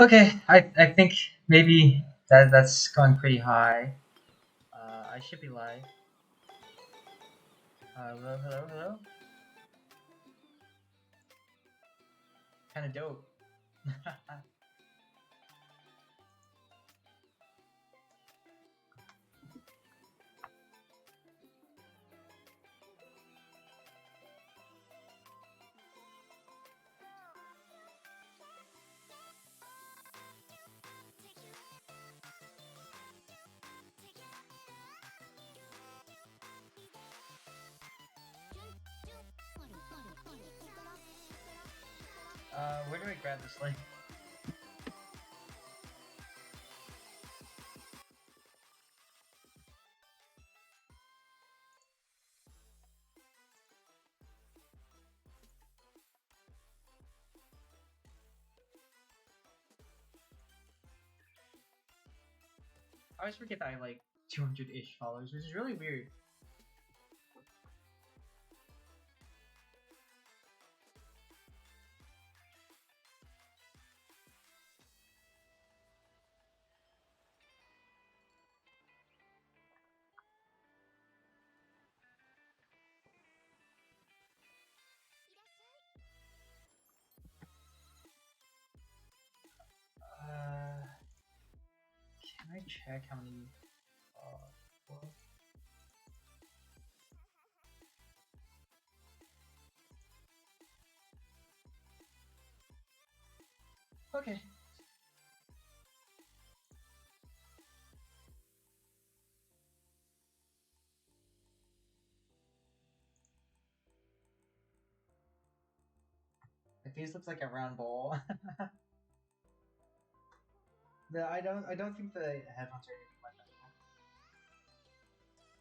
Okay, I think maybe that's going pretty high. I should be live. Hello, hello, hello. Kind of dope. Where do I grab this link? I always forget that I have like 200-ish followers, which is really weird. Can I check how many? Well, okay. My face looks like a round ball. I don't think the headphones are anything like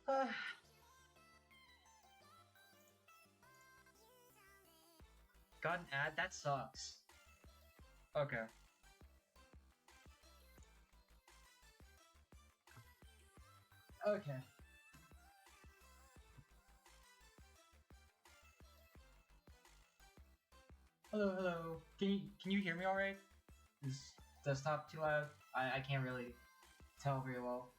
that. Got an ad? That sucks. Okay. Okay. Hello, hello. Can you hear me all right? Is desktop too loud? I can't really tell very well.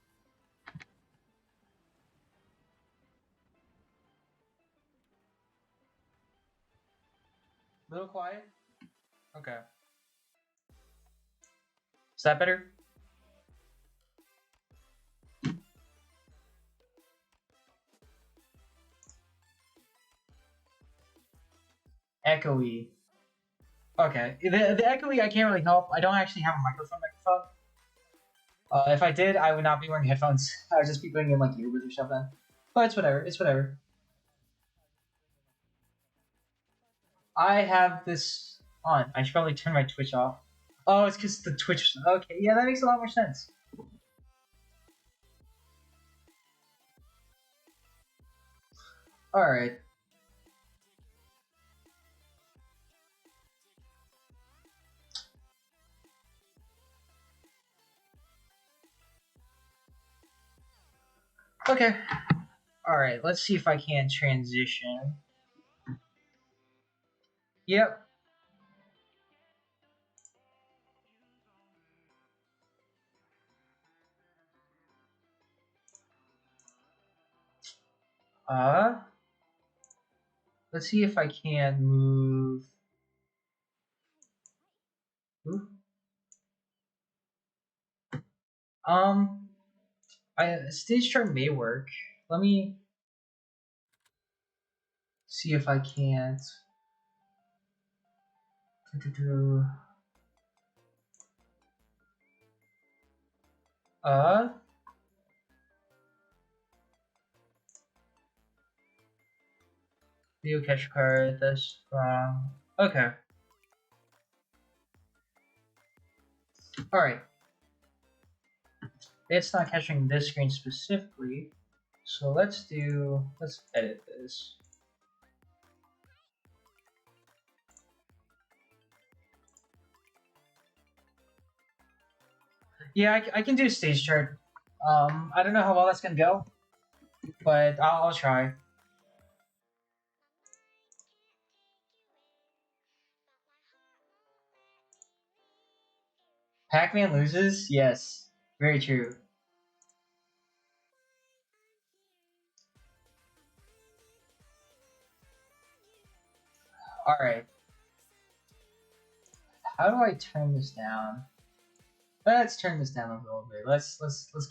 Little quiet? Okay. Is that better? Echoey. Okay. The echoey I can't really help. I don't actually have a microphone. If I did, I would not be wearing headphones. I would just be putting in like earbuds or something. But it's whatever. It's whatever. I have this on. I should probably turn my Twitch off. Oh, it's because the Twitch. Okay, yeah, that makes a lot more sense. All right. Okay. All right. Let's see if I can transition. Yep. Uh, let's see if I can move. Ooh. Um, stage chart may work. Let me see if I can't. Uh, View cache card. That's wrong. Okay. All right. It's not catching this screen specifically, so let's edit this. Yeah, I can do stage chart. I don't know how well that's gonna go, but I'll try. Pac-Man loses? Yes. Very true. Alright. How do I turn this down? Let's turn this down a little bit. Let's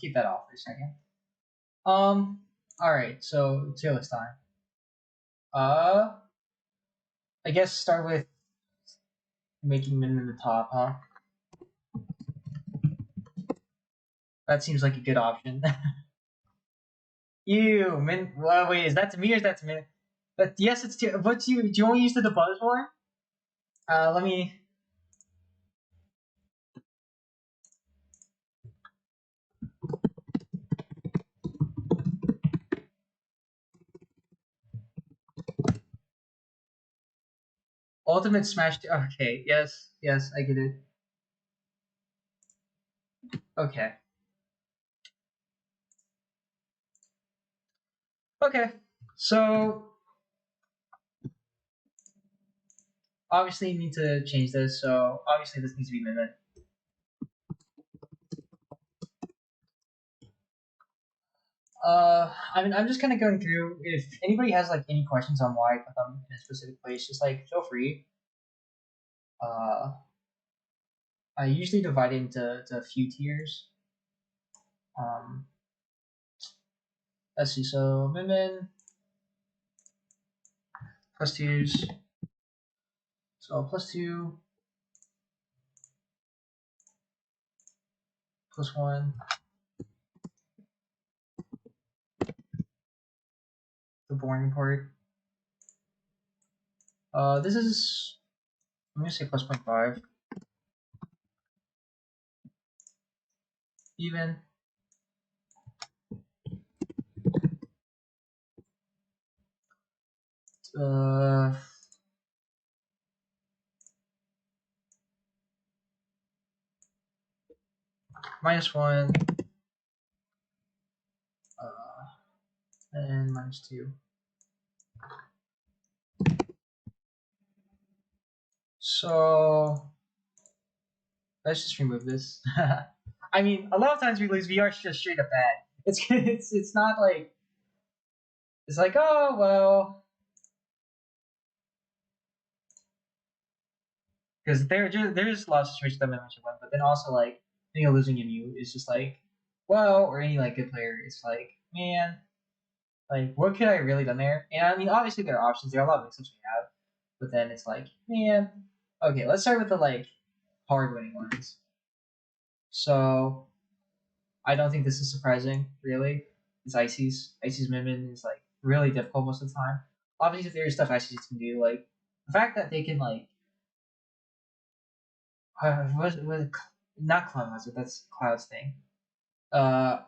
keep that off for a second. Alright, so tier list time. Uh I guess start with making Min in the top, huh? That seems like a good option. Ew, Min. Well, wait, is that to me or is that to Min? But yes, it's to. What do you want to use the buzz for? Let me. Ultimate Smash. Okay, yes, I get it. Okay, okay. So obviously you need to change this. So obviously this needs to be Min. I mean, I'm just kind of going through. If anybody has like any questions on why I put them in a specific place, just like feel free. Uh, I usually divide it into a few tiers. Um, let's see. So Min plus tiers. So plus two, plus one, the boring part. This is, I'm gonna say plus 0.5. Even. Uh, minus one. And minus two. So let's just remove this. I mean, a lot of times we lose. We are just straight up bad. It's not like it's like, oh well, because there's a lot of situations that I mentioned one, but then also like losing in you is just like, well, or any like good player is like, man, like what could I really done there? And I mean, obviously there are options. There are a lot of mix-ups we have, but then it's like, man, okay, let's start with the like hard winning ones. So I don't think this is surprising, really. It's Ices. Ices Mimic is like really difficult most of the time. Obviously, there's stuff Ices can do, like the fact that they can like what not Clown Wizard, that's Cloud's thing. Uh,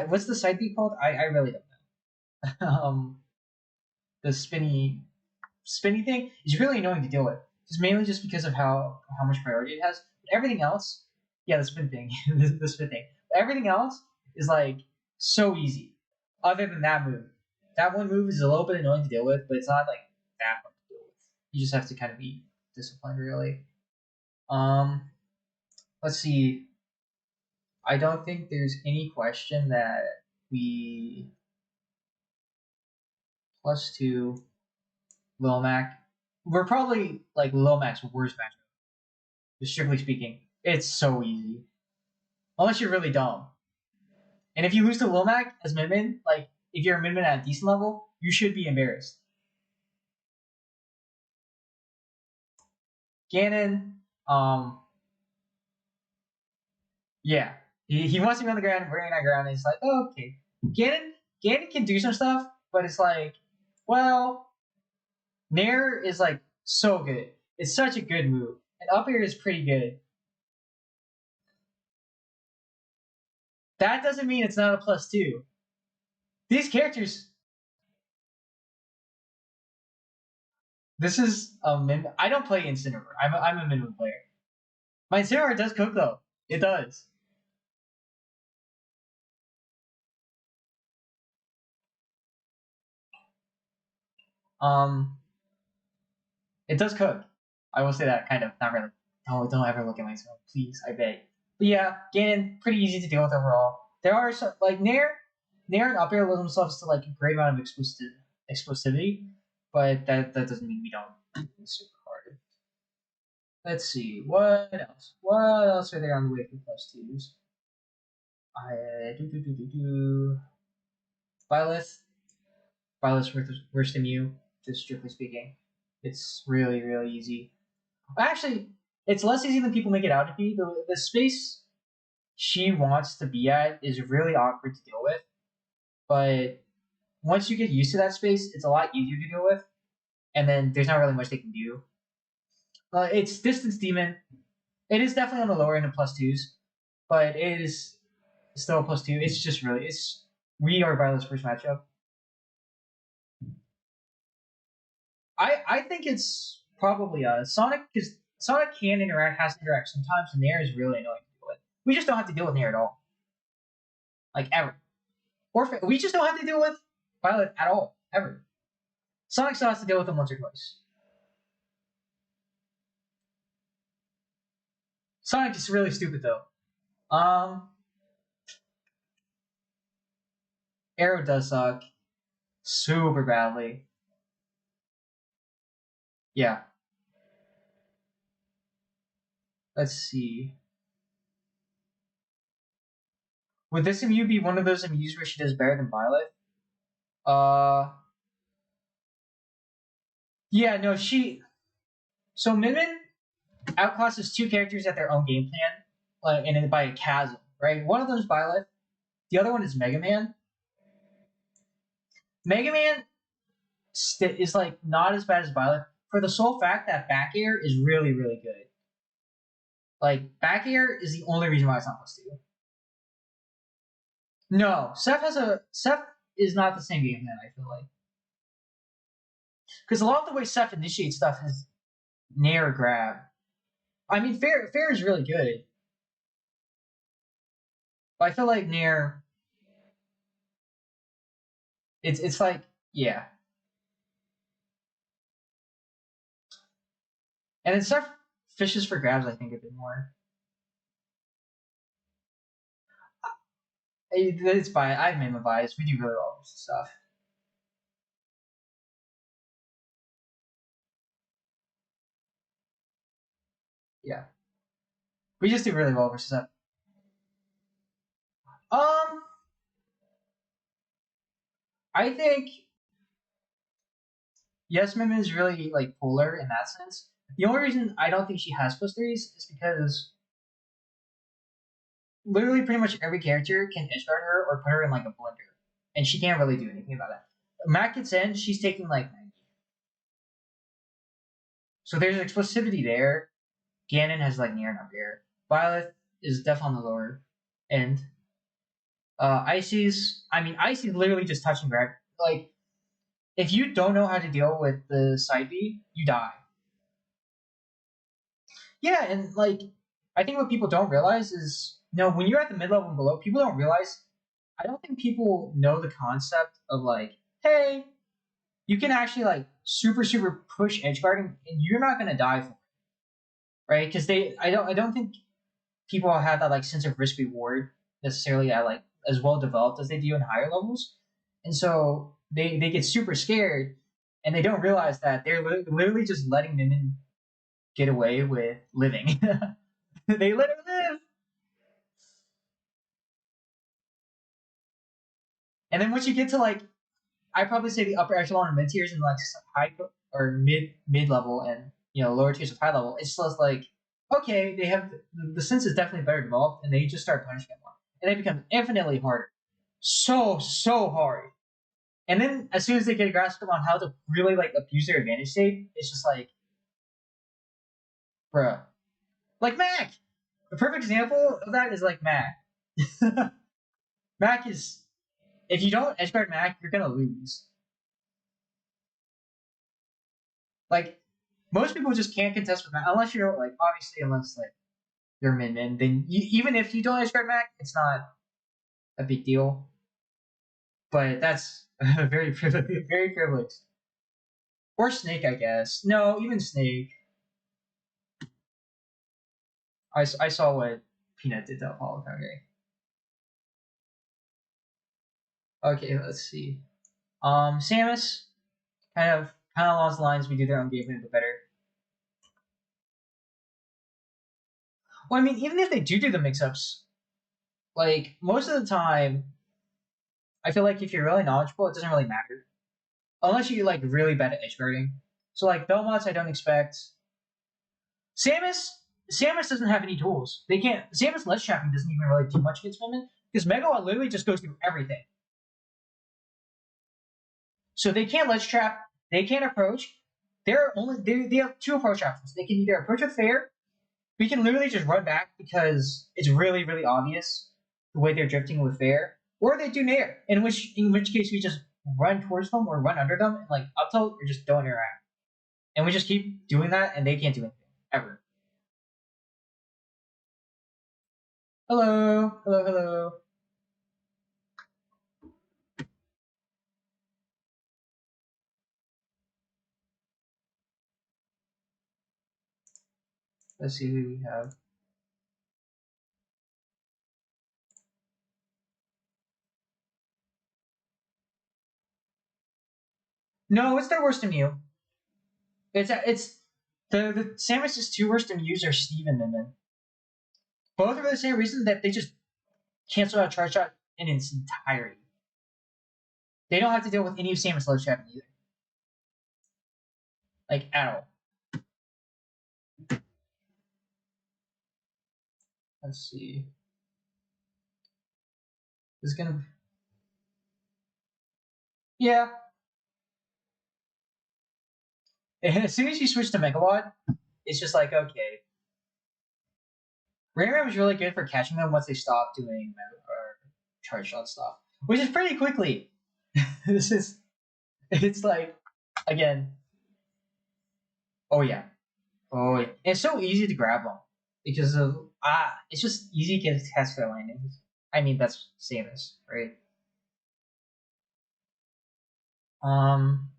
what's the side beat called? I really don't know. The spinny thing is really annoying to deal with. Just mainly just because of how much priority it has. But everything else, yeah, the spin thing, the spin thing. But everything else is like so easy. Other than that move, that one move is a little bit annoying to deal with, but it's not like that hard to deal with. You just have to kind of be disciplined, really. Um, let's see. I don't think there's any question that we plus two Lil Mac. We're probably like Lil Mac's worst matchup. Strictly speaking, it's so easy. Unless you're really dumb. And if you lose to Lil Mac as Min, like if you're a Min at a decent level, you should be embarrassed. Ganon, yeah. He wants to be on the ground, we're on the ground, and it's like, oh, okay. Ganon can do some stuff, but it's like, well, Nair is like so good. It's such a good move. And up air is pretty good. That doesn't mean it's not a plus two. These characters. This is a min. I don't play Incineroar. I'm a minimum player. My Incineroar does cook though. It does. Um, it does cook. I will say that kind of. Not really. Don't ever look at my Incineroar, please. I beg. But yeah, Ganon pretty easy to deal with overall. There are some like Nair and up air limit themselves to like a great amount of explosivity, but that doesn't mean we don't. It's super hard. Let's see what else. What else are there on the way for plus twos? I do. Byleth. Byleth's worse than you, just strictly speaking. It's really really easy. Actually, it's less easy than people make it out to be. The space she wants to be at is really awkward to deal with, but once you get used to that space, it's a lot easier to deal with. And then there's not really much they can do. It's Distance Demon. It is definitely on the lower end of plus twos, but it is still a plus two. It's just really it's we are Violet's first matchup. I think it's probably Sonic because Sonic can interact, has to interact sometimes, and Nair is really annoying to deal with. We just don't have to deal with Nair at all, like ever. Or we just don't have to deal with Violet at all, ever. Sonic still has to deal with them once or twice. Sonic is really stupid though. Arrow does suck super badly. Yeah. Let's see. Would this MU be one of those MUs where she does better than Violet? Uh, yeah, no, she. So Min outclasses two characters at their own game plan, and by a chasm, right? One of them is Violet, the other one is Mega Man. Mega Man is like not as bad as Violet for the sole fact that back air is really really good. Like back air is the only reason why it's not plus two. No, Seth is not the same game plan. I feel like because a lot of the way Seth initiates stuff is nair grab. I mean, fair is really good, but I feel like nair. It's like yeah, and then Seth fishes for grabs. I think a bit more. It's bias. I've made my bias. We do really well with stuff. Yeah, we just do really well versus that. Um, I think yes, Mim is really like polar in that sense. The only reason I don't think she has plus threes is because literally pretty much every character can edge guard her or put her in like a blender, and she can't really do anything about it. Mac gets in, she's taking like 90. So there's explosivity there. Ganon has like near enough air. Violet is definitely on the lower end. Icy's, I mean, Icy's literally just touching grab. Like, if you don't know how to deal with the side B, you die. Yeah, and like, I think what people don't realize is, when you're at the mid level and below, people don't realize. I don't think people know the concept of like, hey, you can actually like super push edge guarding, and you're not gonna die for it, right? Because I don't think people have that like sense of risk reward necessarily at like as well developed as they do in higher levels, and so they get super scared, and they don't realize that they're literally just letting Minion get away with living. They let her live, and then once you get to like, I probably say the upper echelon or mid tiers and like high or mid level and lower tiers of high level, it's just like okay, they have the sense is definitely better developed, and they just start punishing it more, and it becomes infinitely harder, so hard. And then as soon as they get a grasp on how to really like abuse their advantage state, it's just like, bruh, like Mac. The perfect example of that is like Mac. Mac is if you don't edgeguard Mac, you're gonna lose. Like most people just can't contest with Mac unless you're like obviously unless like you're min. Then even if you don't edgeguard Mac, it's not a big deal. But that's very privileged, very privileged. Or Snake, I guess. No, even Snake. I saw what Peanut did that Apollo. Okay, let's see. Samus, kind of along the lines we do their own gameplay, but better. Well, I mean, even if they do the mix-ups, like most of the time, I feel like if you're really knowledgeable, it doesn't really matter, unless you're like really bad at edge guarding. So like Belmonts, I don't expect. Samus doesn't have any tools. They can't. Samus ledge trapping doesn't even really do much against women because Megawatt literally just goes through everything. So they can't ledge trap. They can't approach. They have two approach options. They can either approach with fair. We can literally just run back because it's really really obvious the way they're drifting with fair, or they do nair. In which case we just run towards them or run under them and like up tilt or just don't interact. And we just keep doing that, and they can't do anything ever. Hello, hello, hello. Let's see who we have. No, it's their worst immune. It's the Samus's two worst immunes are Steve and Min. Both are for the same reason that they just cancel out charge shot in its entirety. They don't have to deal with any of Samus ledge trapping either. Like at all. Let's see. It's gonna. Yeah. As soon as you switch to Megawatt, it's just like okay. Ram is really good for catching them once they stop doing charge shot stuff, which is pretty quickly. This is. It's like, again. Oh yeah. Oh, it's so easy to grab them because of it's just easy to get test fair landings. I mean that's Samus, right? Um,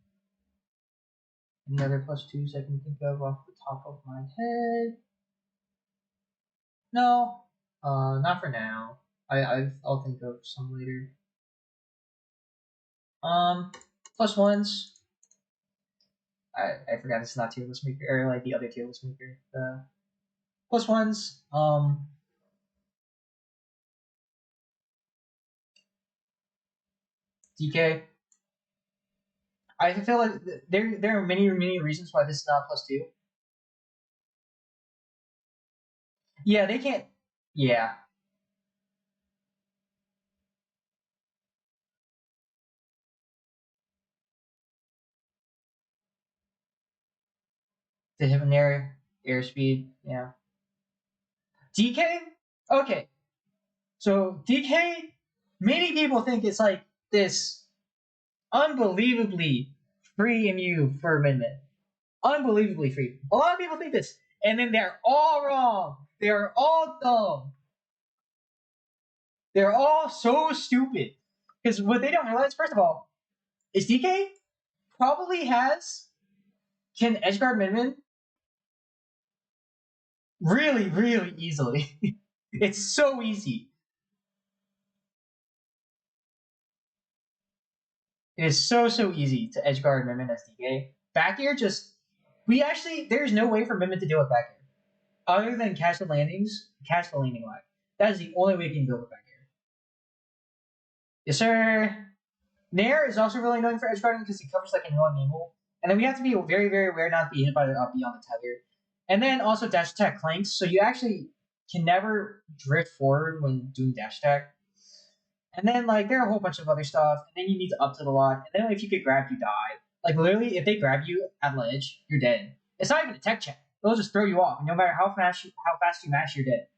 any other plus twos I can think of off the top of my head? No, not for now. I'll think of some later. Plus ones. I forgot it's not tier list maker or like the other tier list maker. The plus ones. DK. I feel like there are many reasons why this is not plus two. Yeah, they can't. Yeah, they have an airspeed. Yeah. DK. Okay, so DK. Many people think it's like this unbelievably free MU for amendment. Unbelievably free. A lot of people think this, and then they're all wrong. They're all dumb. They're all so stupid. Because what they don't realize, first of all, is DK probably can edgeguard Minmin really, really easily. It's so easy. It is so easy to edgeguard Minmin as DK. Back air there's no way for Minmin to deal with back air. Other than catch the landing lag. That is the only way you can deal with back air. Yes, sir. Nair is also really annoying for edge guarding because it covers like a annoying angle. And then we have to be very, very aware not to be hit by the beyond the tether. And then also dash attack clanks, so you actually can never drift forward when doing dash attack. And then like there are a whole bunch of other stuff, and then you need to up to the lot, and then if you get grabbed, you die. Like literally, if they grab you at ledge, you're dead. It's not even a tech check. They'll just throw you off, and no matter how fast you mash, you're dead.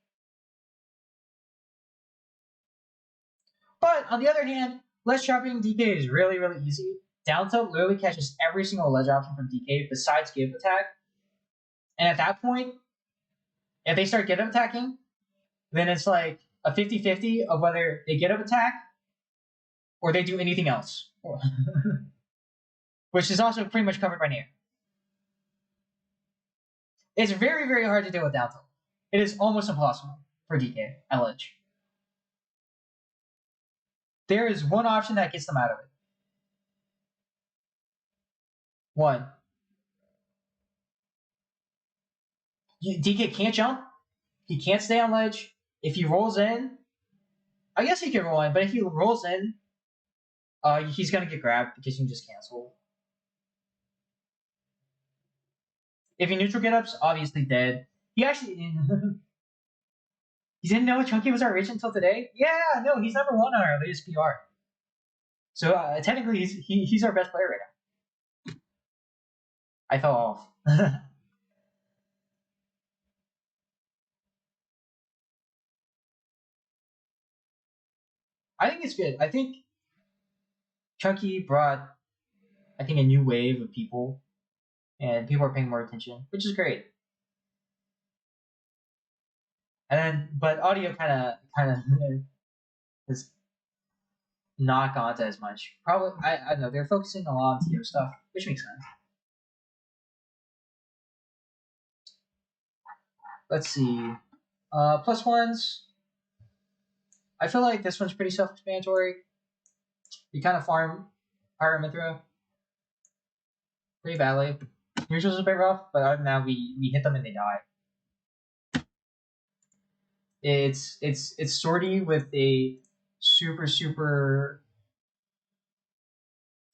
But on the other hand, ledge trapping DK is really, really easy. Down tilt literally catches every single ledge option from DK besides give attack. And at that point, if they start get up attacking, then it's like a 50-50 of whether they get up attack or they do anything else. Which is also pretty much covered by Nair. It's very, very hard to deal with down tilt. It is almost impossible for DK at ledge. There is one option that gets them out of it. One. DK can't jump. He can't stay on ledge. If he rolls in, I guess he can roll in, but if he rolls in, he's gonna get grabbed because you can just cancel. If he neutral get ups, obviously dead. He actually he didn't know Chunky was our rich until today. Yeah, no, he's number one on our latest PR. So technically, he's our best player right now. I fell off. I think it's good. I think Chunky brought, I think, a new wave of people, and people are paying more attention, which is great. And then, but audio kind of has not gone to as much. Probably, I don't know. They're focusing a lot on TO stuff, which makes sense. Let's see. Plus ones. I feel like this one's pretty self-explanatory. You kind of farm Pyro Mithra pretty badly. Neutral's a bit rough, but other than that, we hit them and they die. It's Swordy with a super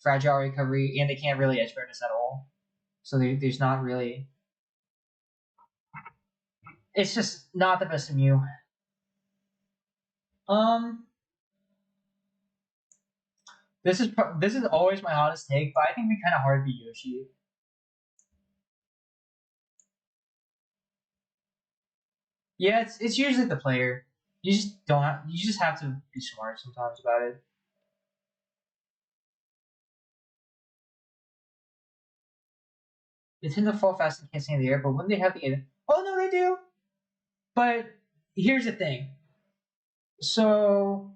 fragile recovery, and they can't really edge guard us at all. So there's not really. It's just not the best of you. This is always my hottest take, but I think we kind of hard beat Yoshi. Yeah, it's usually the player. You just have to be smart sometimes about it. They tend to fall fast and can't stay in the air, but when they have the oh no, they do. But here's the thing. So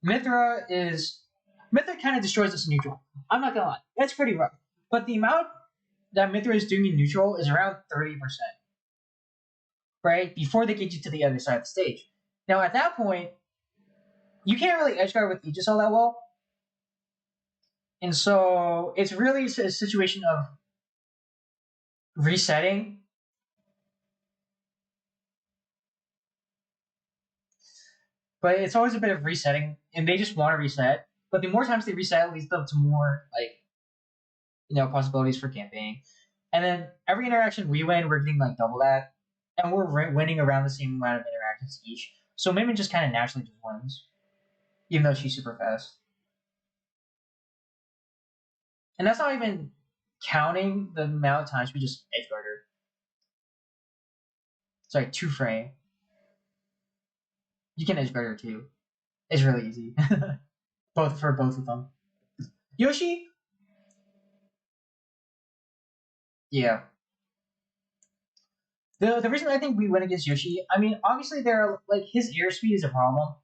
Mithra kind of destroys us in neutral. I'm not gonna lie, that's pretty rough. But the amount that Mithra is doing in neutral is around 30%. Right? Before they get you to the other side of the stage. Now at that point, you can't really edgeguard with Aegis all that well. And so it's really a situation of resetting. But it's always a bit of resetting, and they just want to reset. But the more times they reset, it leads them to more possibilities for campaigning. And then every interaction we win, we're getting double that, and we're winning around the same amount of interactions each. So Mimmin just kind of naturally just wins, even though she's super fast. And that's not even counting the amount of times we just edgeguard her. Sorry, 2 frame. You can edgeguard her too. It's really easy. both of them. Yoshi? Yeah. The reason I think we win against Yoshi, I mean, obviously his airspeed is a problem.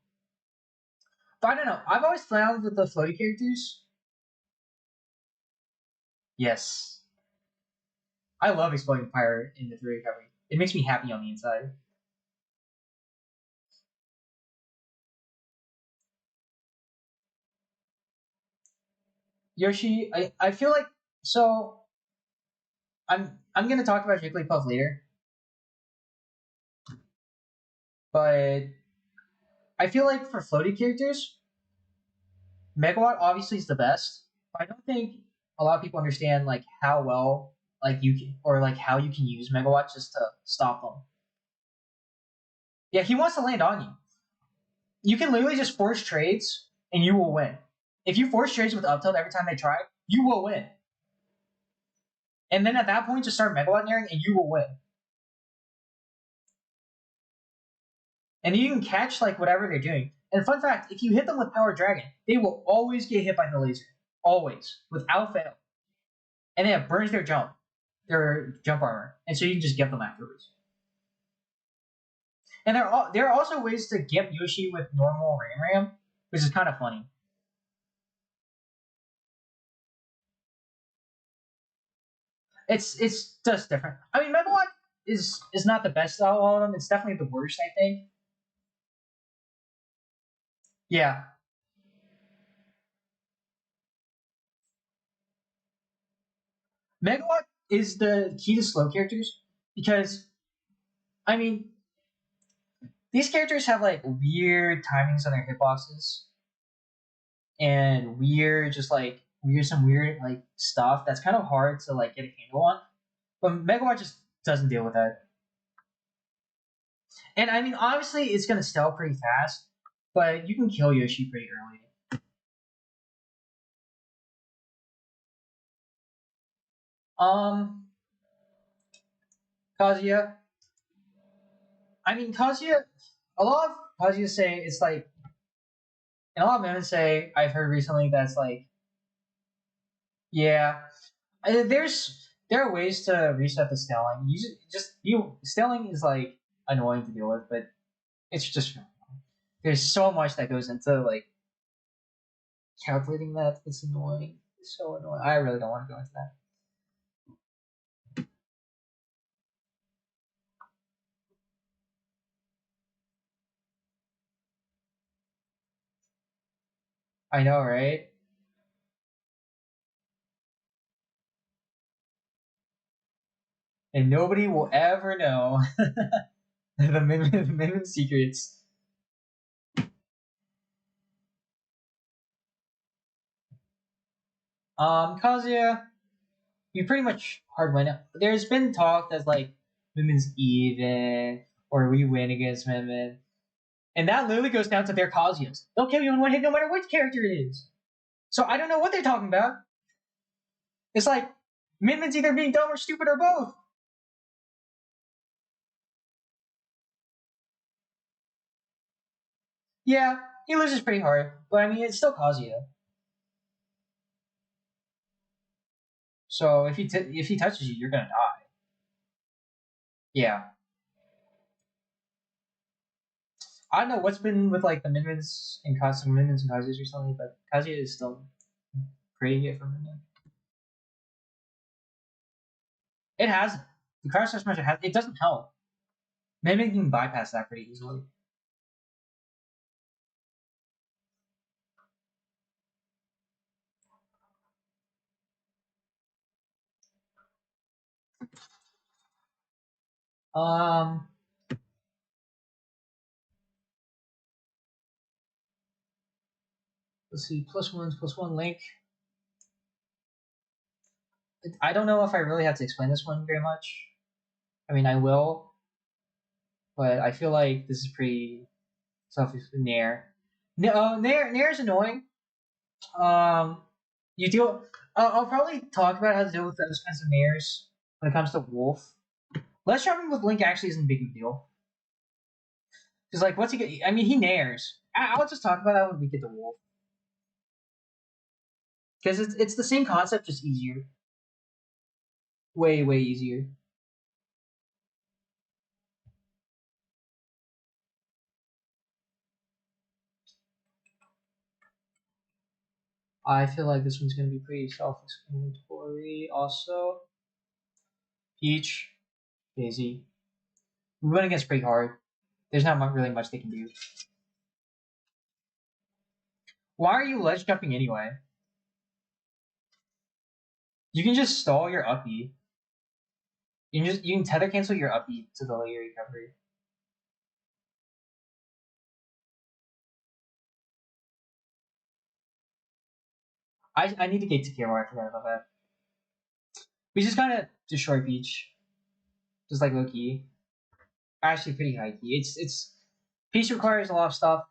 But I don't know. I've always found with the floaty characters. Yes. I love exploding fire in the 3 recovery. It makes me happy on the inside. Yoshi, I feel like so I'm gonna talk about Jigglypuff later. But I feel like for floaty characters, Megawatt obviously is the best. But I don't think a lot of people understand how well you can or how you can use Megawatt just to stop them. Yeah, he wants to land on you. You can literally just force trades and you will win. If you force trades with up tilt every time they try, you will win. And then at that point, just start Megawatt nearing and you will win. And you can catch whatever they're doing. And fun fact, if you hit them with Power Dragon, they will always get hit by the laser. Always. Without fail. And then it burns their jump armor. And so you can just get them afterwards. And there are also ways to get Yoshi with normal Ram, which is kind of funny. It's just different. I mean, Megawatt is not the best out of all of them. It's definitely the worst, I think. Yeah. Megawatt is the key to slow characters because I mean these characters have like weird timings on their hitboxes and weird just like weird some weird like stuff that's kind of hard to like get a handle on. But Megawatt just doesn't deal with that. And I mean obviously it's gonna stealth pretty fast, but you can kill Yoshi pretty early. Um Kazuya. I mean Kazuya a lot of Kazuya say it's like and a lot of men say I've heard recently that's like yeah. There are ways to reset the scaling. Scaling is like annoying to deal with, but it's just there's so much that goes into like calculating that. It's annoying. It's so annoying. I really don't want to go into that. I know, right? And nobody will ever know the Minion secrets. Kazuya, you pretty much hard win. There's been talk that's like Min's even or we win against Min. And that literally goes down to their Kazuya's. They'll kill you in one hit no matter which character it is. So I don't know what they're talking about. It's like Min's either being dumb or stupid or both. Yeah, he loses pretty hard, but I mean it's still Kazuya. So if he touches you, you're gonna die. Yeah, I don't know what's been with like the Minions and Kazuyas recently, but Kazuya is still pretty good for Minion. It has the crash test measure has it doesn't help. Mimic can bypass that pretty easily. Um, let's see, plus one link. I don't know if I really have to explain this one very much. I mean, I will, but I feel like this is pretty self Nair. Nair is annoying. Um, you deal. I'll probably talk about how to deal with those kinds of Nairs when it comes to Wolf. Let's jumping with Link actually isn't a big deal because like what's he get? I mean, he Nairs. I'll just talk about that when we get to Wolf because it's the same concept, just easier, way easier. I feel like this one's gonna be pretty self-explanatory. Also, Peach, Daisy. We went against pretty hard. There's not really much they can do. Why are you ledge jumping anyway? You can just stall your up B. You can tether cancel your up B to delay your recovery. I need to get to Kiro. I forgot about that. We just gotta destroy Peach, just like low key. Actually, pretty high key. It's Peach requires a lot of stuff.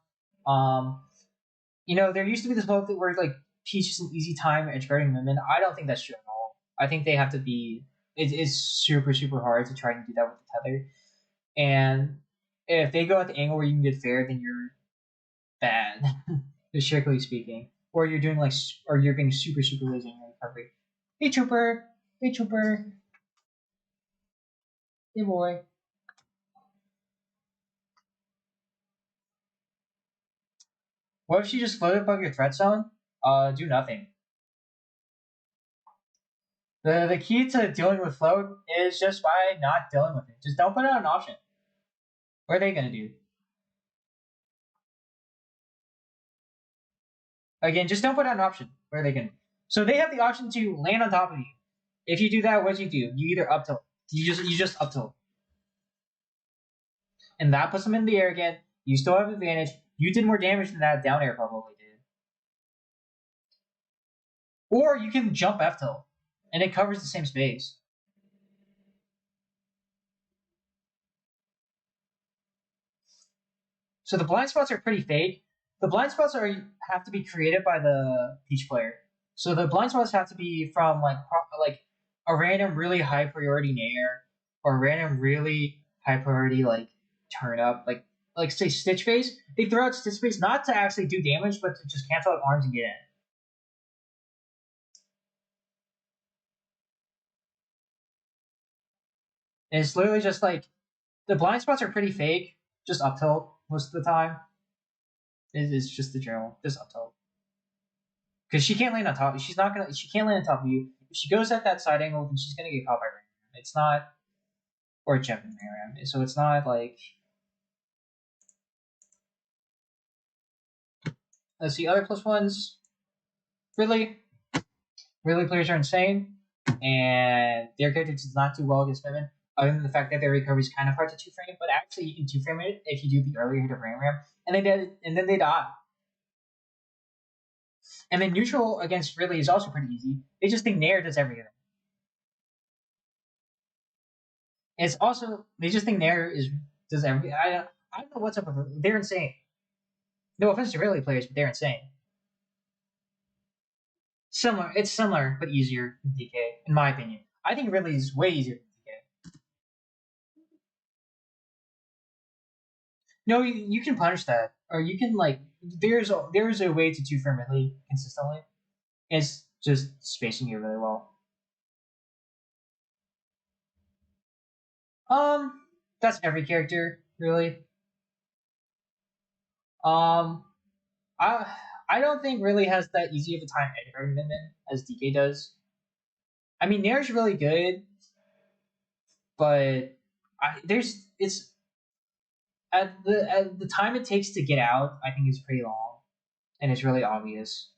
Um, there used to be this hope that where like Peach is an easy time edge guarding women. I don't think that's true at all. I think they have to be. It's super hard to try and do that with the tether. And if they go at the angle where you can get fair, then you're bad, strictly speaking. Or you're doing like, or you're being super lazy in your recovery. Hey trooper, hey trooper, hey boy. What if she just floated above your threat zone? Do nothing. The key to dealing with float is just by not dealing with it. Just don't put it on an option. What are they gonna do? Again, just don't put out an option where they can. So they have the option to land on top of you. If you do that, what do? You either up tilt. You just up tilt, and that puts them in the air again. You still have advantage. You did more damage than that down air probably did. Or you can jump F tilt, and it covers the same space. So the blind spots are pretty fake. The blind spots have to be created by the Peach player. So the blind spots have to be from like a random really high priority nair or a random really high priority like turn up like say Stitch Face. They throw out Stitch Face not to actually do damage, but to just cancel out arms and get in. And it's literally just like the blind spots are pretty fake, just up tilt most of the time. It's just the general, just up tilt. Because she can't land on top. She's not gonna. She can't land on top of you. If she goes at that side angle, then she's gonna get caught by Ram. It's not, or jumping Ram. So it's not like. Let's see other plus ones. Really, players are insane, and their character does not do well against women. Other than the fact that their recovery is kind of hard to two frame, but actually you can two frame it if you do the earlier hit of Ram, and then they die. And then neutral against Ridley is also pretty easy. They just think Nair does everything. It's also they just think Nair does everything. I don't know what's up with them. They're insane. No offense to Ridley players, but they're insane. Similar, it's similar but easier than DK, in my opinion. I think Ridley is way easier than DK. No, you can punish that, or you can like there's a way to two frame Ridley consistently. It's just spacing you really well. Um, that's every character really. Um, I I don't think really has that easy of a time edgeguarding Min as DK does. I mean, Nair's really good, but there's it's at the time it takes to get out. I think is pretty long, and it's really obvious.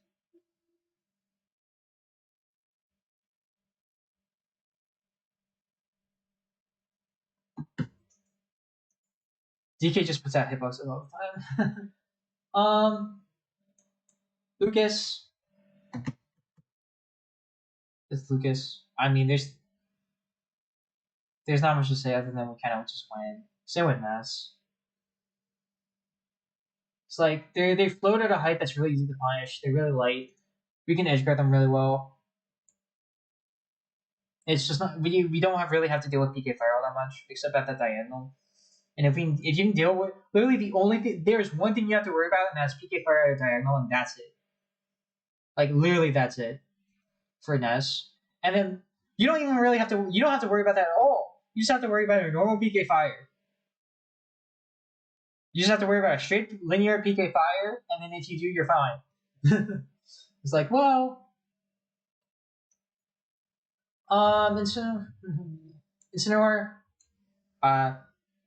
DK just puts out hitboxes all the time. um, Lucas, it's Lucas. I mean, there's not much to say other than we kind of just went. Same with Ness. It's like they float at a height that's really easy to punish. They're really light. We can edge guard them really well. It's just not we don't really have to deal with PK fire all that much, except at that diagonal. And if you can deal with literally the only thing there's one thing you have to worry about, and that's PK fire at a diagonal, and that's it. Like literally that's it for Ness. And then you don't even really have to worry about that at all. You just have to worry about a normal PK fire. You just have to worry about a straight linear PK fire, and then if you do, you're fine. It's like, well, Incineroar, uh,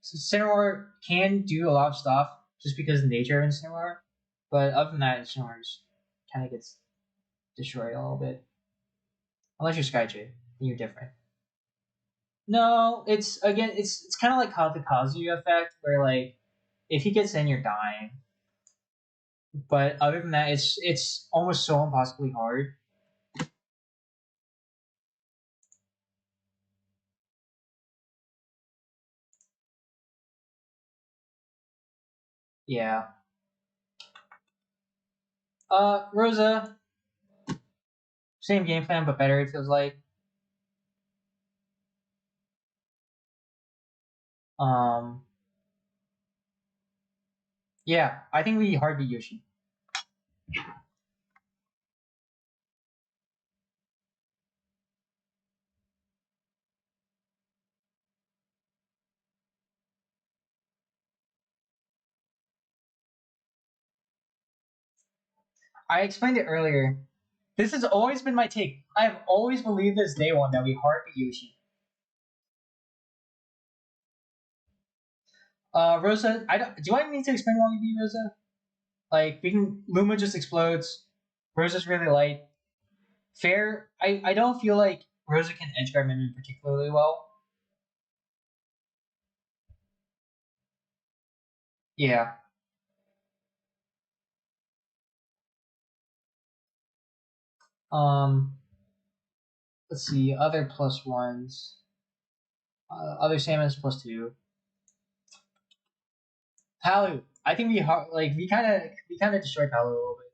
Incineroar can do a lot of stuff just because of the nature of Incineroar, but other than that, Incineroar just kind of gets destroyed a little bit. Unless you're Skyjay, then you're different. No, it's kind of like how the Kazuya effect, where like if he gets in, you're dying. But other than that, it's almost so impossibly hard. Yeah. Rosa, same game plan but better. It feels like. Um, yeah, I think we hard beat Yoshi. I explained it earlier. This has always been my take. I have always believed this day one that we hard beat Yoshi. Rosa, I don't. Do I need to explain why we beat Rosa? Like we can Luma just explodes. Rosa's really light. Fair. I don't feel like Rosa can edgeguard Min particularly well. Yeah. Um. Let's see. Other plus ones. Other Samus plus two. Palu. I think we kind of destroyed Palu a little bit.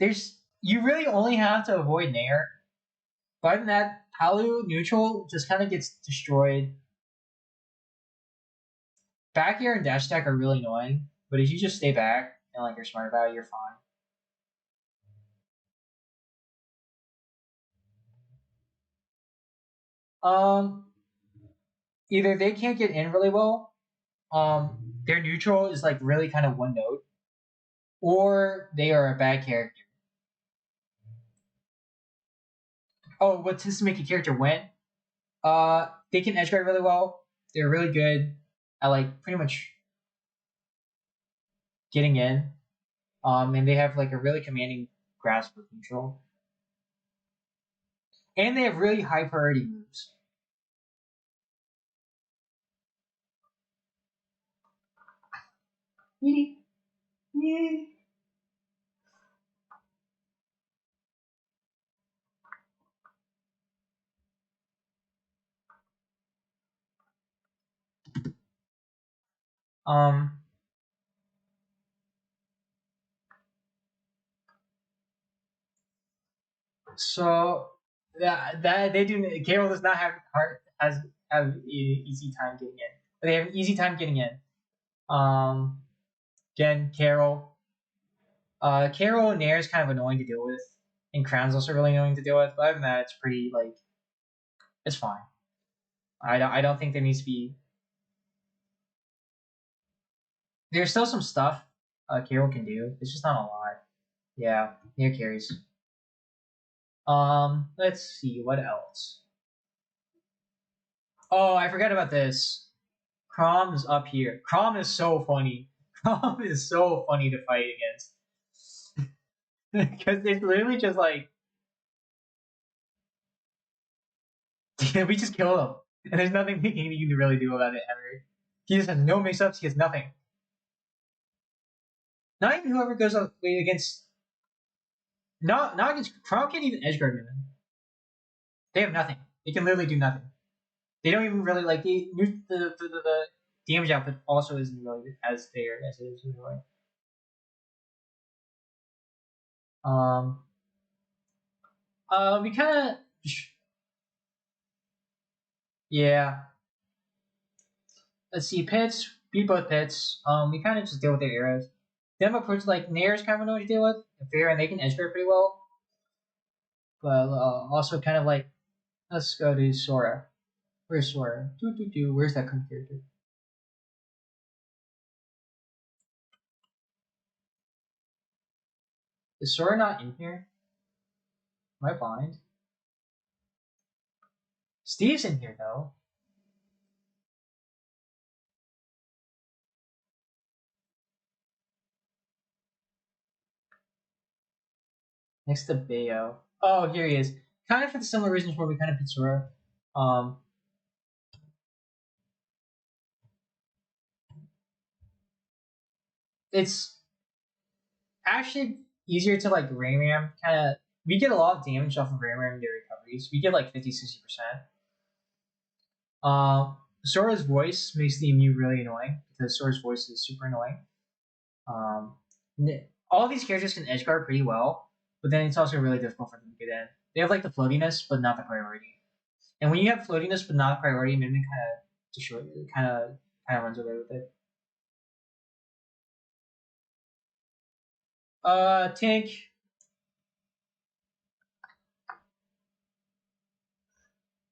There's you really only have to avoid Nair. But other than that, Palu neutral just kind of gets destroyed. Back air and dash attack are really annoying, but if you just stay back and like you're smart about it, you're fine. Um, Either they can't get in really well, their neutral is like really kind of one note, or they are a bad character. Oh, what tends to make a character win? They can edge guard really well. They're really good at like pretty much getting in. And they have like a really commanding grasp of neutral, and they have really high priority moves. Um, so that they do. Carol does not have hard has have easy time getting in. But they have an easy time getting in. Um, again, Carol and Nair is kind of annoying to deal with, and Crown's also really annoying to deal with. But other than that, it's pretty like it's fine. I don't think there needs to be. There's still some stuff Carol can do. It's just not a lot. Yeah, Nair carries. Let's see what else. Oh, I forgot about this. Crom is up here. Crom is so funny. Crom is so funny to fight against because it's literally just like we just kill him, and there's nothing he can really do about it ever. He just has no mix-ups. He has nothing. Not even whoever goes up against. Not against Crom can't even edgeguard him. They have nothing. They can literally do nothing. They don't even really like the damage output also isn't really as fair as it is really. Um, we kind of yeah. Let's see, pits, beat both pits. We kind of just deal with their arrows. Them approach like Nair is kind of annoying to deal with. Fair, and they can edge guard pretty well. But also kind of like let's go to Sora. Where's Sora? Where's that character? Is Sora not in here? Am I blind? Steve's in here though. Next to Bayo. Oh, here he is. Kind of for the similar reasons where we kind of picked Sora. Um, it's actually easier to like Ram. Kind of, we get a lot of damage off of Ram in their recoveries. We get like 50-60%. Sora's voice makes the immune really annoying because Sora's voice is super annoying. Um, all these characters can edge guard pretty well, but then it's also really difficult for them to get in. They have like the floatiness, but not the priority. And when you have floatiness but not priority, Mimic kind of runs away with it. Tink.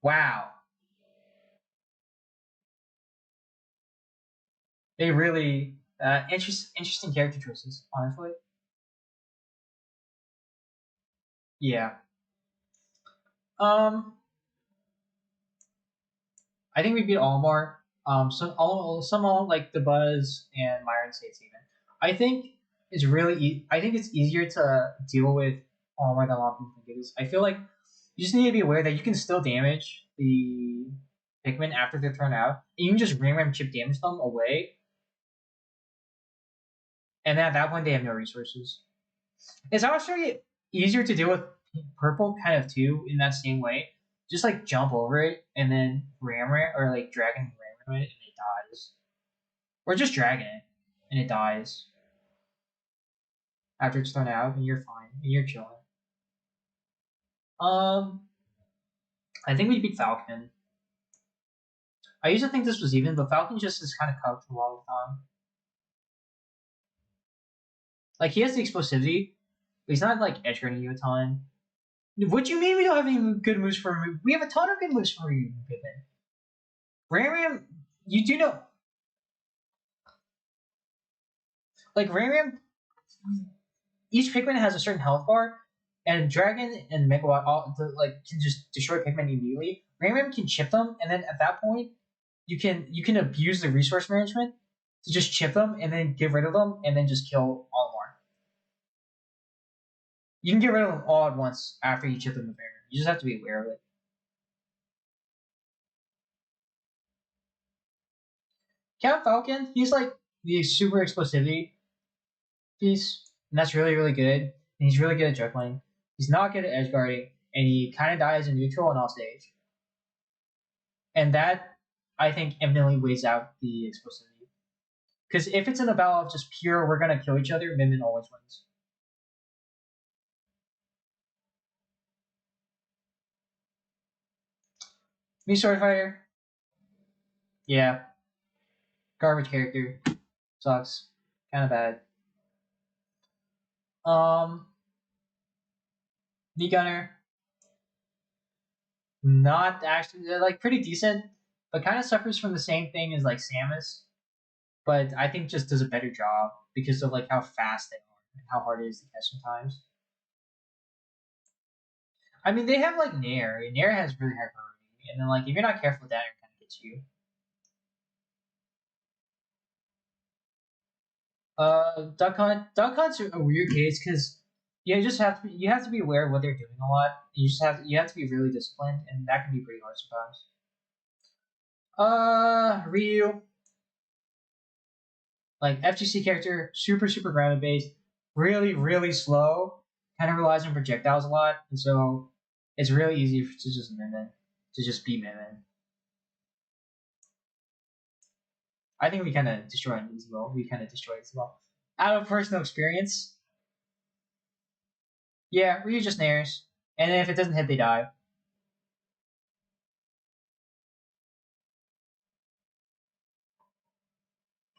Wow, they really interesting character choices. Honestly, yeah. Um, I think we beat Almar. Some all like the Buzz and Myron States even. I think I think it's easier to deal with more than a lot of people think it is. I feel like you just need to be aware that you can still damage the Pikmin after they're thrown out. And you can just ram chip damage them away, and then at that point they have no resources. It's actually easier to deal with purple kind of too in that same way. Just like jump over it and then ram it or like dragon ram it and it dies. Or just dragon it and it dies after it's thrown out and you're fine and you're chilling. Um I think we beat Falcon. I used to think this was even, but Falcon just is kind of cocked a lot of the time. Like he has the explosivity, but he's not like edge guarding you a ton. What do you mean we don't have any good moves for him? We have a ton of good moves for you, Pippin. Ram, you do know, like Ram, each Pikmin has a certain health bar, and Dragon and Megawatt like can just destroy Pikmin immediately. Ram can chip them, and then at that point, you can abuse the resource management to just chip them and then get rid of them and then just kill all more. You can get rid of them all at once after you chip them with Ram. You just have to be aware of it. Count Falcon, he's like the super explosivity piece, and that's really, really good. And he's really good at juggling. He's not good at edge guarding, and he kind of dies in neutral and off stage. And that, I think, eminently weighs out the explosivity. Because if it's in a battle of just pure, we're going to kill each other, Min always wins. Me Sword Fighter, yeah, garbage character. Sucks. Kind of bad. Um, Me Gunner, not actually, like, pretty decent, but kind of suffers from the same thing as, like, Samus. But I think just does a better job because of, like, how fast they are and how hard it is to catch sometimes. I mean, they have, like, Nair. Nair has really high priority. And then, like, if you're not careful with that, it kind of gets you. Duck Hunt's a weird case because you have to be aware of what they're doing a lot. You have to be really disciplined, and that can be pretty hard sometimes. Ryu, like FGC character, super grounded based, really really slow, kind of relies on projectiles a lot, and so it's really easy to just mimic, to just be mimic. I think we kind of destroyed it as well. We kind of destroyed it as well. Out of personal experience, yeah, Ryu just nairs, and if it doesn't hit, they die.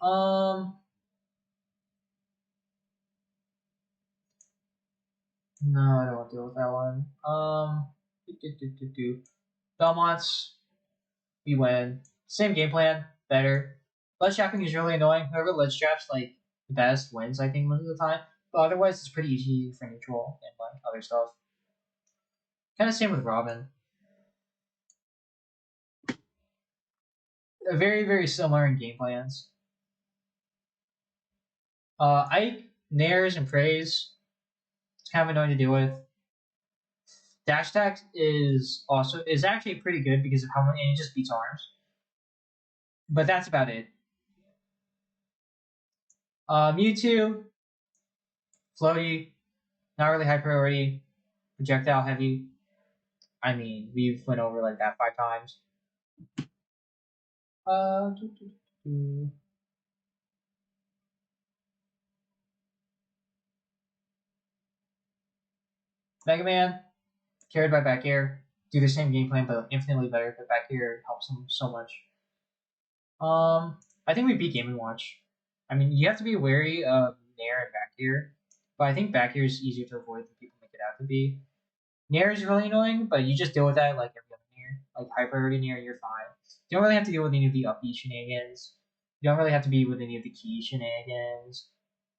Um, no, I don't want to deal with that one. Belmont's, we win. Same game plan, better. Ledge trapping is really annoying. Whoever ledge traps like the best wins, I think, most of the time. But otherwise, it's pretty easy for neutral and like other stuff. Kind of same with Robin. Very similar in game plans. Ike, Nairs, and Praise. It's kind of annoying to deal with. Dash attack is actually pretty good because of how many and it just beats arms. But that's about it. Mewtwo, floaty, not really high priority, projectile heavy. I mean, we've went over like that 5 times. Uh, Mega Man, carried by back air, do the same game plan but infinitely better. But back air helps him so much. I think we beat Game and Watch. I mean, you have to be wary of Nair and back air, but I think back air is easier to avoid than people make it out to be. Nair is really annoying, but you just deal with that like every other Nair. Like high priority Nair, you're fine. You don't really have to deal with any of the up B shenanigans. You don't really have to be with any of the key shenanigans.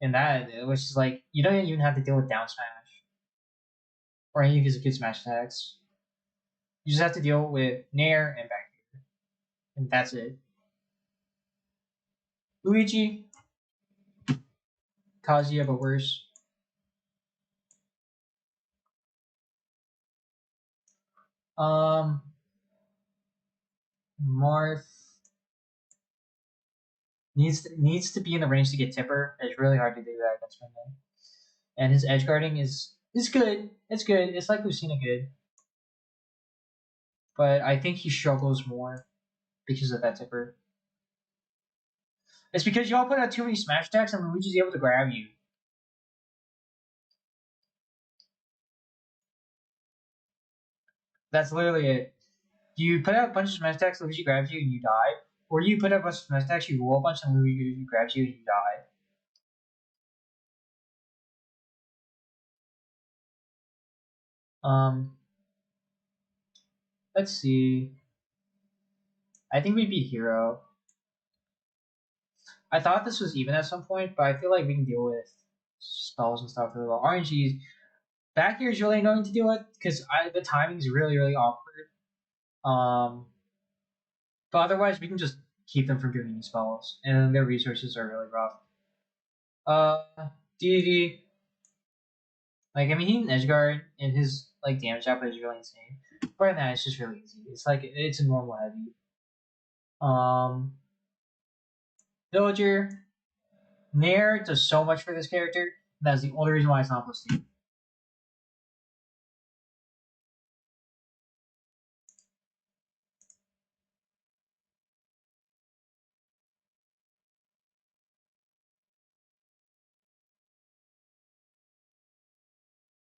And that, which is like, you don't even have to deal with down smash or any of his good smash attacks. You just have to deal with Nair and back air. And that's it. Luigi, Kazuya, but worse. Um, Marth needs to be in the range to get Tipper. It's really hard to do that against Minmin. And his edge guarding is good. It's good. It's like Lucina good. But I think he struggles more because of that Tipper. It's because y'all put out too many smash attacks and Luigi's able to grab you. That's literally it. You put out a bunch of smash attacks, Luigi grabs you and you die. Or you put out a bunch of smash attacks, you roll a bunch and Luigi grabs you and you die. Let's see. I think we beat Hero. I thought this was even at some point, but I feel like we can deal with spells and stuff really well. RNG back here is really annoying to deal with because the timing is really really awkward. But otherwise we can just keep them from doing any spells, and their resources are really rough. DDD. Like I mean, he can edge guard, and his like damage output is really insane. But now it's just really easy. It's like it's a normal heavy. Villager. Nair does so much for this character. That's the only reason why it's not plus 2.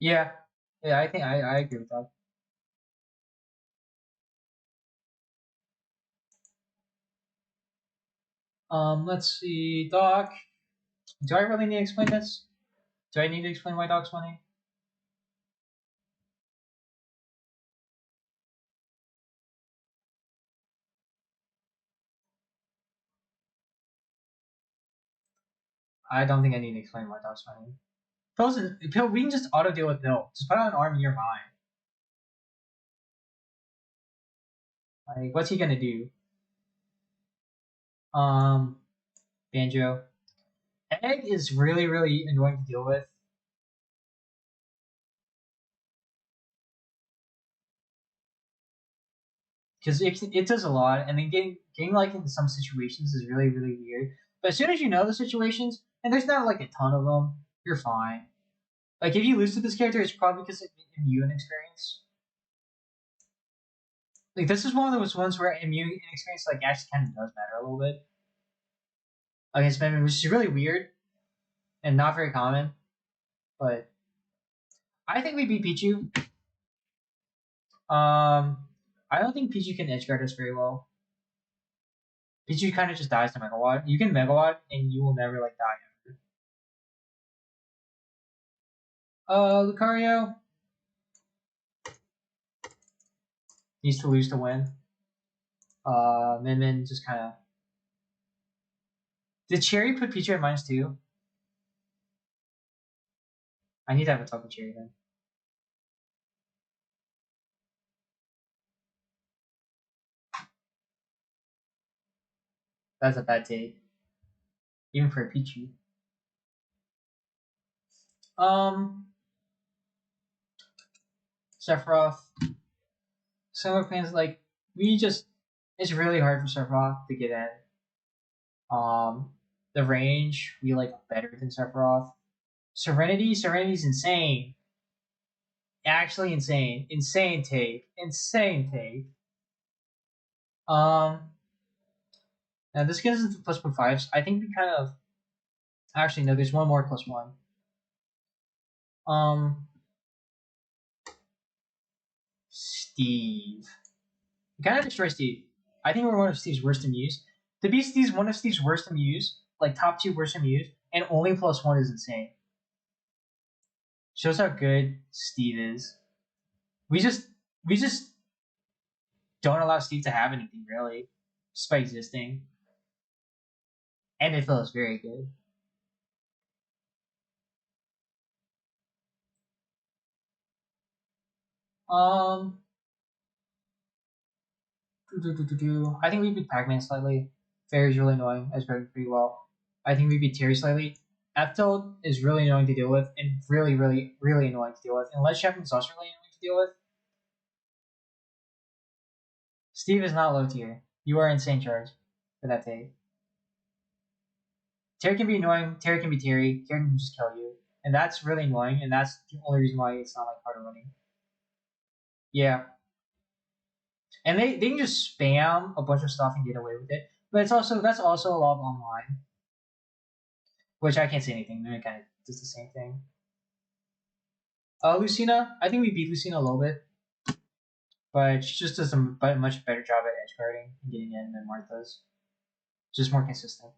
Yeah, yeah, I think I agree with that. Let's see, Doc. Do I really need to explain this? Do I need to explain why Doc's funny? I don't think I need to explain why Doc's funny. Pill, we can just auto deal with Pill. Just put out an arm in your mind. Like, what's he gonna do? Banjo. Egg is really, really annoying to deal with. Because it does a lot, and then getting like in some situations is really, really weird. But as soon as you know the situations, and there's not like a ton of them, you're fine. Like if you lose to this character, it's probably because of immune inexperience. Like this is one of those ones where immune inexperience like actually kind of does matter a little bit against Batman, which is really weird and not very common. But I think we beat Pichu. I don't think Pichu can edgeguard us very well. Pichu kind of just dies to Megawatt. You can Megawatt and you will never like die ever. Lucario needs to lose to win. Min Min just kind of. Did Cherry put Pichu at -2? I need to have a talk with Cherry then. That's a bad take. Even for a Pichu. Sephiroth. Similar plans like we just it's really hard for Sephiroth to get in. The range we like better than Sephiroth. Serenity's insane. Actually insane. Insane take. Insane take. Um Now this gets into +5s. I think we kind of actually no, there's one more +1. Um Steve. We kind of destroy Steve. I think we're one of Steve's worst MUs. To be one of Steve's worst MUs, like top 2 worst MUs, and only +1 is insane. Shows how good Steve is. We just don't allow Steve to have anything really, just by existing. And it feels very good. Um, I think we beat Pac-Man slightly. Fair is really annoying. As pretty well. I think we beat Terry slightly. F tilt is really annoying to deal with, and really, really, really annoying to deal with. And Ledge Trapping is also really annoying to deal with. Steve is not low tier. You are insane charge for that take. Terry can be annoying. Terry can be Terry. Terry can just kill you, and that's really annoying. And that's the only reason why it's not like harder running. Yeah, and they can just spam a bunch of stuff and get away with it. But that's also a lot of online, which I can't say anything. It kind of does the same thing. Lucina, I think we beat Lucina a little bit, but she just does a much better job at edge guarding and getting in than Martha's. Just more consistent.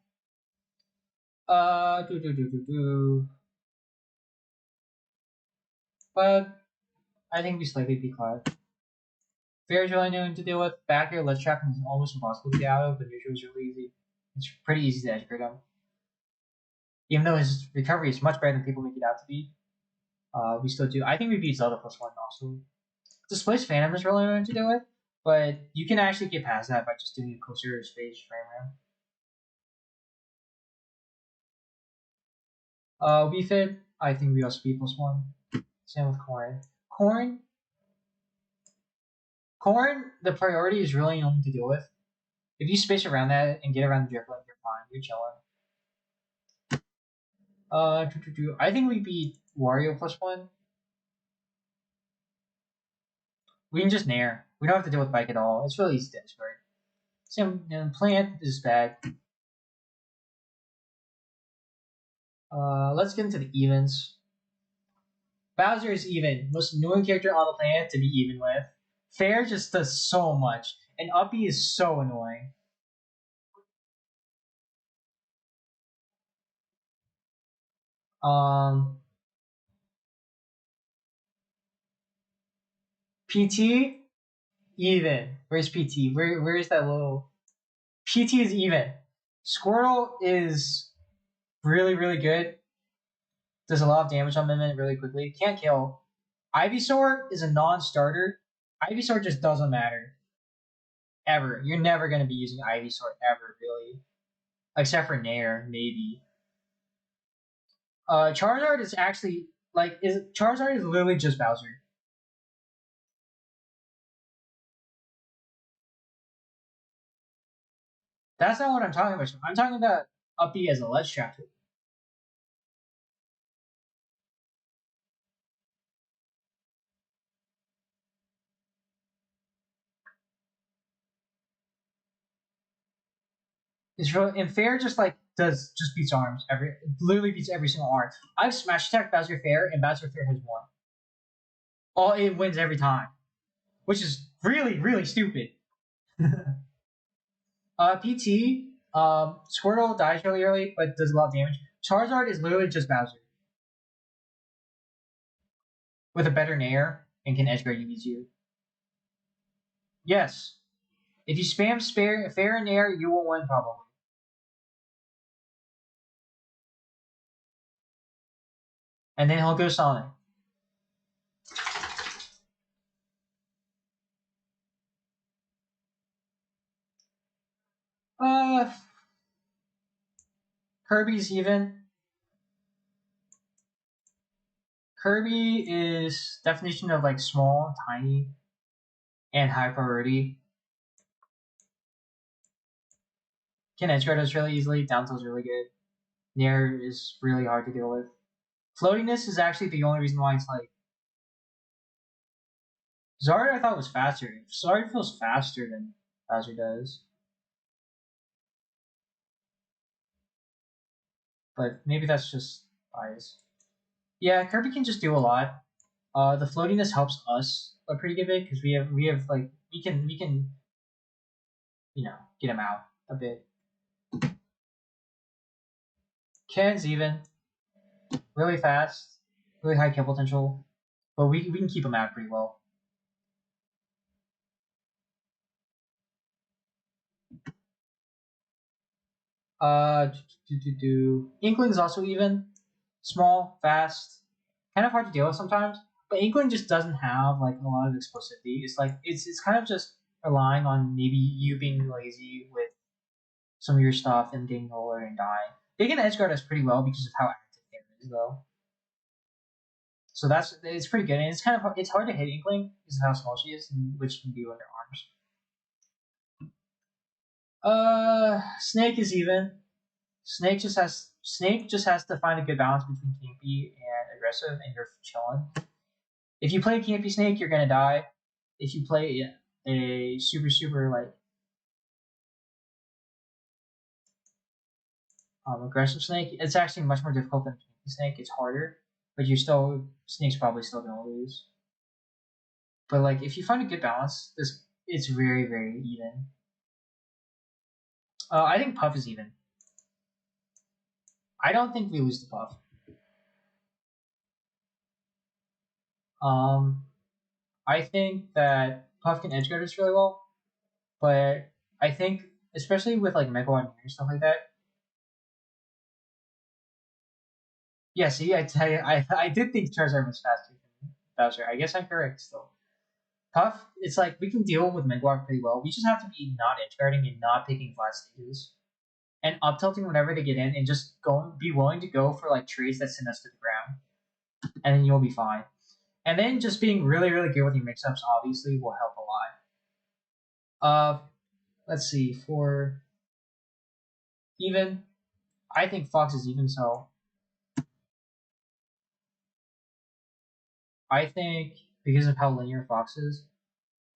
Do. But I think we slightly beat Cloud. Fair is really annoying to deal with. Back here, Ledge Trapping is almost impossible to get out of, but neutral is really easy. It's pretty easy to edge guard him. Even though his recovery is much better than people make it out to be, we still do. I think we beat Zelda +1 also. Displace Phantom is really annoying to deal with, but you can actually get past that by just doing a closer space frame round. We fit. I think we also beat +1. Same with Corn. Corn, the priority is really annoying to deal with. If you space around that and get around the drift, you're fine. You're chilling. I think we beat Wario +1. We can just nair. We don't have to deal with Bike at all. It's really easy to edge guard. Same, Plant is bad. Let's get into the evens. Bowser is even. Most annoying character on the planet to be even with. Fair just does so much. And Uppy is so annoying. PT? Even. Where's PT? Where is that little... PT is even. Squirtle is really, really good. Does a lot of damage on Mimic really quickly. Can't kill. Ivysaur is a non-starter. Ivysaur just doesn't matter. Ever. You're never going to be using Ivysaur ever, really. Except for Nair, maybe. Charizard is actually... Charizard is literally just Bowser. That's not what I'm talking about. I'm talking about Uppy as a ledge trap. It's really and Fair just beats arms literally beats every single arm. I've smash attacked Bowser Fair and Bowser Fair has won. It wins every time, which is really really stupid. PT Squirtle dies really early but does a lot of damage. Charizard is literally just Bowser with a better Nair and can edge guard you. Yes, if you spam Fair and Nair, you will win probably. And then he'll go Sonic. Kirby's even. Kirby is definition of small, tiny, and high priority. Can edge guard us really easily. Down tilt's really good. Nair is really hard to deal with. Floatiness is actually the only reason why it's Zard I thought was faster. Zard feels faster than Bowser does. But maybe that's just bias. Yeah, Kirby can just do a lot. The floatiness helps us a pretty good bit because we can get him out a bit. Ken's even really fast, really high kill potential, but we can keep him out pretty well. Inkling's also even, small, fast, kind of hard to deal with sometimes. But Inkling just doesn't have a lot of explosivity. It's kind of just relying on maybe you being lazy with some of your stuff and getting older and dying. They can edge guard us pretty well because of how active they is though. So it's pretty good, and it's kind of it's hard to hit Inkling because of how small she is, and which can do under arms. Snake is even. Snake just has to find a good balance between campy and aggressive, and you're chilling. If you play campy Snake, you're gonna die. If you play a super like aggressive Snake, it's actually much more difficult than campy Snake. It's harder, but Snake's probably still gonna lose. But like if you find a good balance, it's very even. I think Puff is even. I don't think we lose to Puff. Um, I think that Puff can edgeguard us really well, but I think especially with like Mega and stuff like that. Yeah, see, I did think Charizard was faster than Bowser. I guess I'm correct still. Puff, it's like we can deal with Megawar pretty well. We just have to be not edgeguarding and not picking flat stages. And up tilting whenever they get in and just be willing to go for like trades that send us to the ground. And then you'll be fine. And then just being really good with your mix-ups obviously will help a lot. Let's see, for even, I think Fox is even, so I think because of how linear Fox is,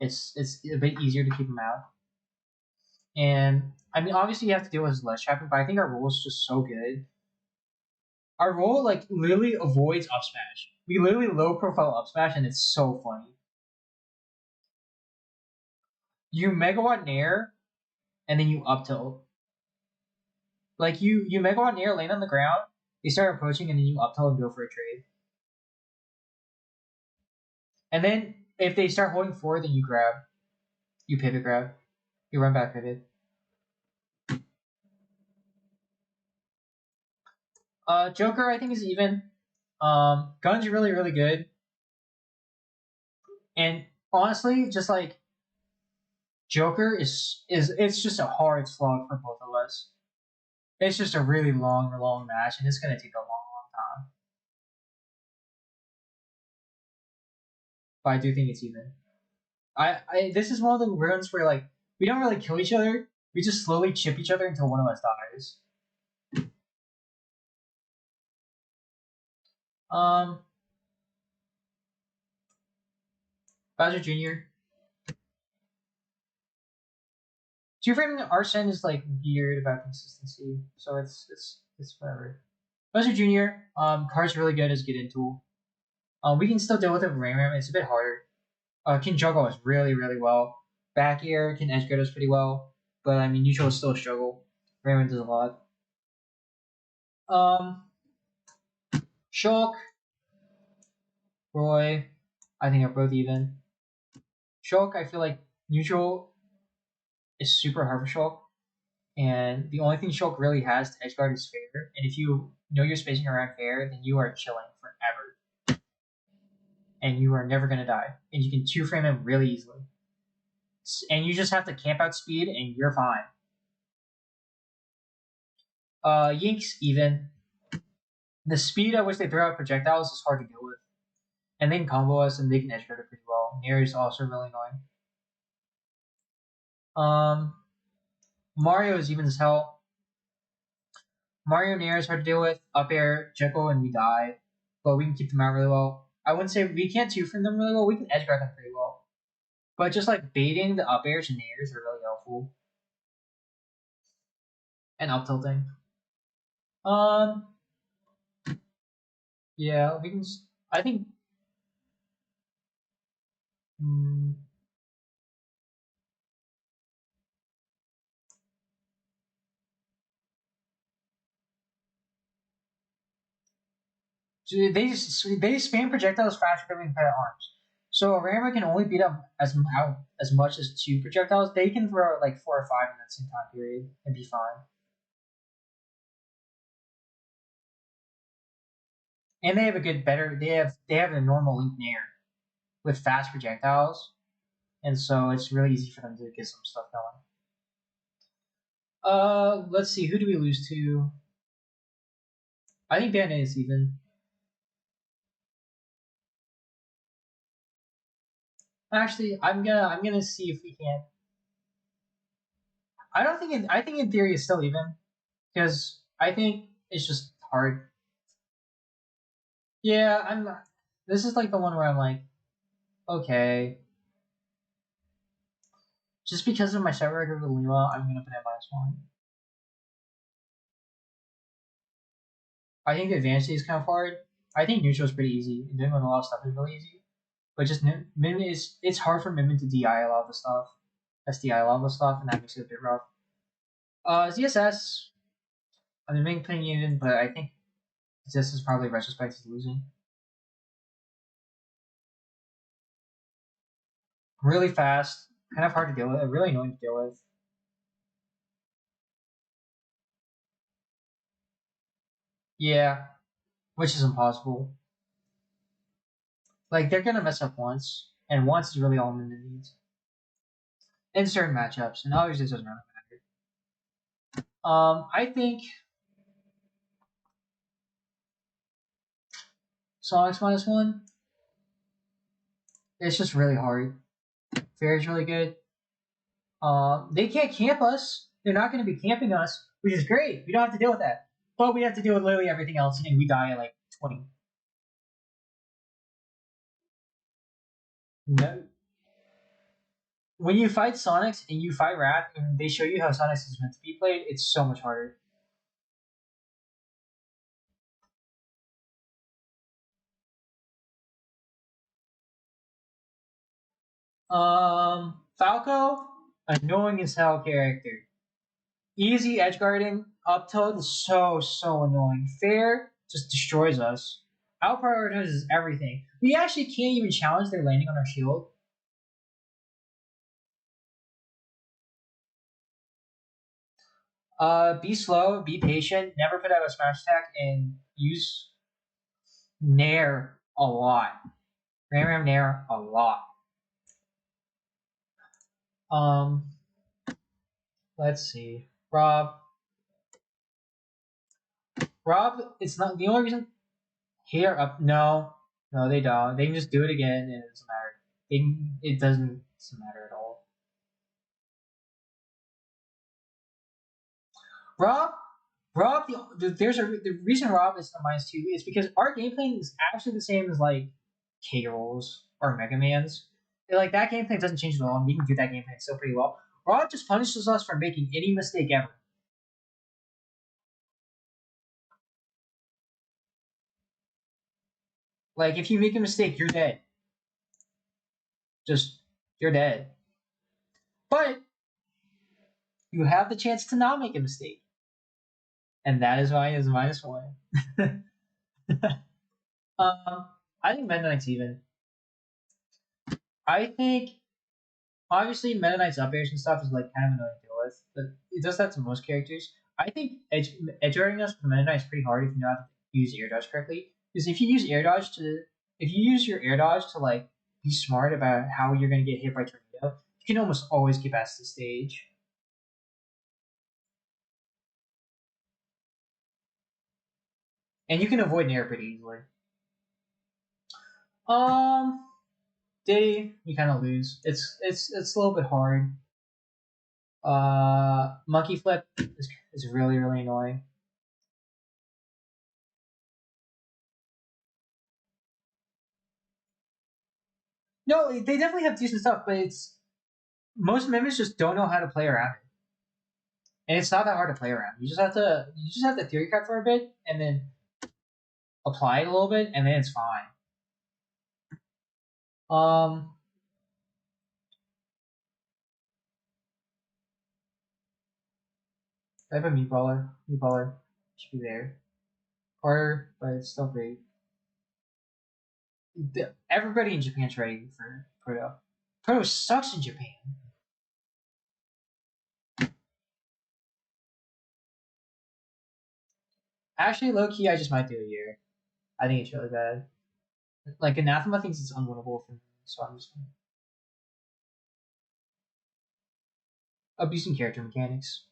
it's a bit easier to keep him out. And I mean, obviously you have to deal with his ledge trapping, but I think our role is just so good. Our role like literally avoids up smash. We literally low profile up smash, and it's so funny. You megawatt nair, and then you up tilt. Like you megawatt nair, land on the ground, they start approaching, and then you up tilt and go for a trade. And then if they start holding forward, then you grab. You pivot grab. You run back pivot. Joker, I think, is even. Gun's really good. And honestly, just like Joker is it's just a hard slog for both of us. It's just a really long match, and it's gonna take a long time. But I do think it's even. This is one of the runs where like we don't really kill each other. We just slowly chip each other until one of us dies. Um, Bowser Jr. Two frame Arsene is like weird about consistency, so it's whatever. Bowser Jr. Card's really good as get in tool. We can still deal with it with Ram. It's a bit harder. Can juggle us really well. Back air can edge guard us pretty well, but I mean neutral is still a struggle. Ram does a lot. Um, Shulk, Roy, I think are both even. Shulk, I feel like neutral is super hard for Shulk, and the only thing Shulk really has to edgeguard is fair. And if you know you're spacing around fair, then you are chilling forever, and you are never gonna die, and you can two frame him really easily. And you just have to camp out speed, and you're fine. Yinks even. The speed at which they throw out projectiles is hard to deal with, and they can combo us, and they can edgeguard it pretty well. Nair is also really annoying. Mario is even as hell. Mario Nair is hard to deal with. Up air, Jekyll, and we die, but we can keep them out really well. I wouldn't say we can't two from them really well. We can edge guard them pretty well, but just like baiting the up airs and nairs are really helpful, and up tilting. Um, yeah, we can. I think. Mm, they spam projectiles faster than we can put arms. So a rammer can only beat up as much as two projectiles. They can throw out like 4 or 5 in that same time period and be fine. And they have a good better they have a normal link nair with fast projectiles, and so it's really easy for them to get some stuff going. Let's see. Who do we lose to? I think Bandit is even. Actually, I'm gonna see if we can. I don't think. I think in theory it's still even because I think it's just hard. Yeah, I'm. This is like the one where I'm like, okay, just because of my set record with Lila, I'm gonna put it -1. I think the advanced is kind of hard. I think neutral is pretty easy. And doing with a lot of stuff is really easy. But just Min is it's hard for Min to DI a lot of the stuff. SDI a lot of the stuff, and that makes it a bit rough. ZSS, I'm the main playing even, but I think ZSS is probably retrospect is losing. Really fast, kind of hard to deal with, really annoying to deal with. Yeah, which is impossible. Like they're gonna mess up once, and once is really all Min needs. In certain matchups, and obviously it doesn't really matter. I think Sonic's -1. It's just really hard. Fair is really good. They can't camp us. They're not going to be camping us, which is great. We don't have to deal with that. But we have to deal with literally everything else, and we die at like 20. No. When you fight Sonics and you fight Wrath, and they show you how Sonics is meant to be played, it's so much harder. Falco, annoying as hell character. Easy edge guarding, up tilt is so annoying. Fair just destroys us. Out prioritizes everything. We actually can't even challenge their landing on our shield. Be slow, be patient, never put out a smash attack, and use Nair a lot. Ram Nair a lot. Um, let's see. Rob, it's not the only reason here up. No, no, they don't. They can just do it again, and it doesn't matter. It doesn't matter at all. Rob, Rob, the reason Rob is a -2 is because our gameplay is actually the same as like K rolls or Mega Man's. Like that gameplay doesn't change at all, and we can do that gameplay still pretty well. Rob just punishes us for making any mistake ever. Like if you make a mistake, you're dead. Just you're dead. But you have the chance to not make a mistake, and that is why it's -1. I think Meta Knight's even. I think obviously Meta Knight's up airs and stuff is like kind of annoying to deal with, but it does that to most characters. I think edge guarding us with Meta Knight is pretty hard if you know how to use air dodge correctly. Because if you use your air dodge to like be smart about how you're going to get hit by tornado, you can almost always get past the stage. And you can avoid an air pretty easily. Um, Diddy, you kind of lose. It's a little bit hard. Monkey flip is really annoying. No, they definitely have decent stuff, but it's most members just don't know how to play around it, and it's not that hard to play around. You just have to theory cut for a bit, and then apply it a little bit, and then it's fine. Um, type of meatballer should be there. Harder, but it's still great. Everybody in Japan's ready for Proto. Proto sucks in Japan. Actually, low key, I just might do a year. I think it's really bad. Like Anathema thinks it's unwinnable for me, so I'm just abusing character mechanics.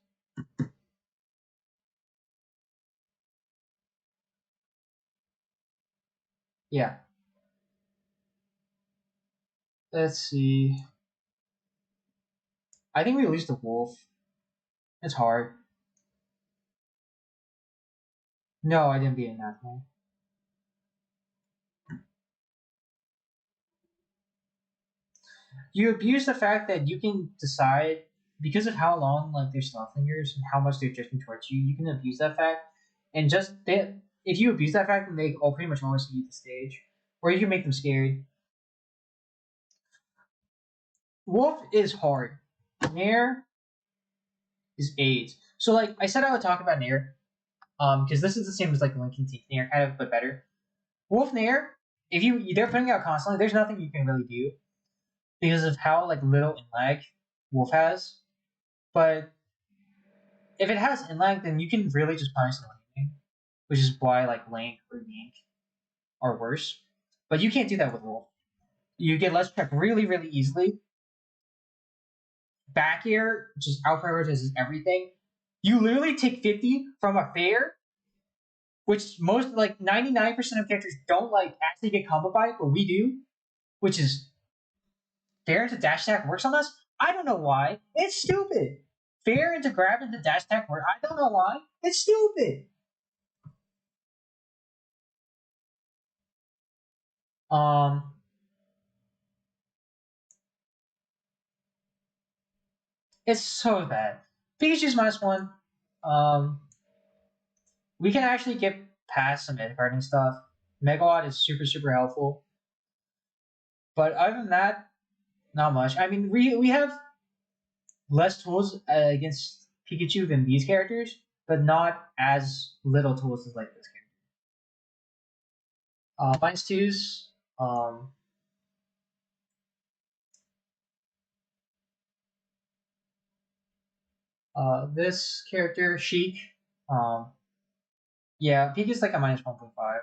Yeah. Let's see. I think we lose the wolf. It's hard. No, I didn't beat it that way. You abuse the fact that you can decide because of how long like their stealth fingers and how much they're drifting towards you. You can abuse that fact, and just they, if you abuse that fact, then they all pretty much always leave the stage, or you can make them scared. Wolf is hard. Nair is AIDS. So like I said, I would talk about Nair, because this is the same as like Lincoln Teeth Nair, kind of but better. Wolf Nair, if they're putting out constantly, there's nothing you can really do because of how like little in lag Wolf has. But if it has in lag, then you can really just punish the laning, which is why like Link or Yank are worse. But you can't do that with Wolf. You get less check really, really easily. Back air just out prioritizes everything. You literally take 50 from a fair, which most like 99% of characters don't like actually get combo by it, but we do, which is fair into dash attack works on us. I don't know why. It's stupid. Fair into grab into dash attack work. I don't know why. It's stupid. Um, it's so bad. Pikachu's -1. Um, we can actually get past some edgeguarding stuff. Megawatt is super, super helpful. But other than that, not much. I mean, we have less tools against Pikachu than these characters, but not as little tools as like this character. Minus twos. This character, Sheik. Um, yeah, Pikachu's like a -1.5.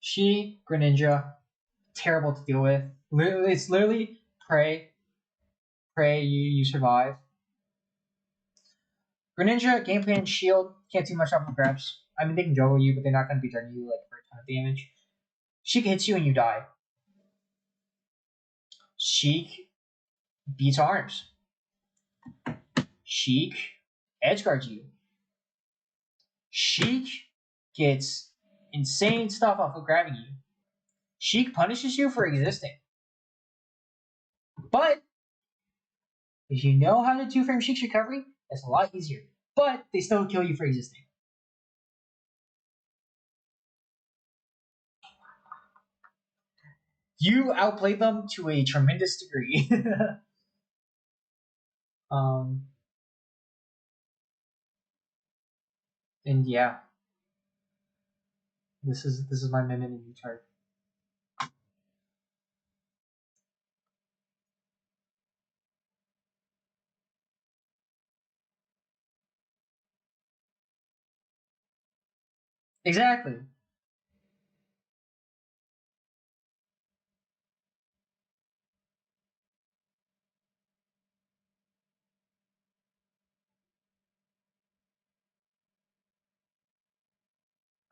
Sheik, Greninja, terrible to deal with. Literally, it's literally pray, you survive. Greninja, game plan, shield, can't do much off of grabs. I mean, they can juggle you, but they're not going to be turning you like for a ton of damage. Sheik hits you and you die. Sheik beats arms. Sheik edgeguards you. Sheik gets insane stuff off of grabbing you. Sheik punishes you for existing. But if you know how to 2-frame Sheik's recovery, it's a lot easier. But they still kill you for existing. You outplayed them to a tremendous degree. um, and yeah, this is my minute in chart. Exactly.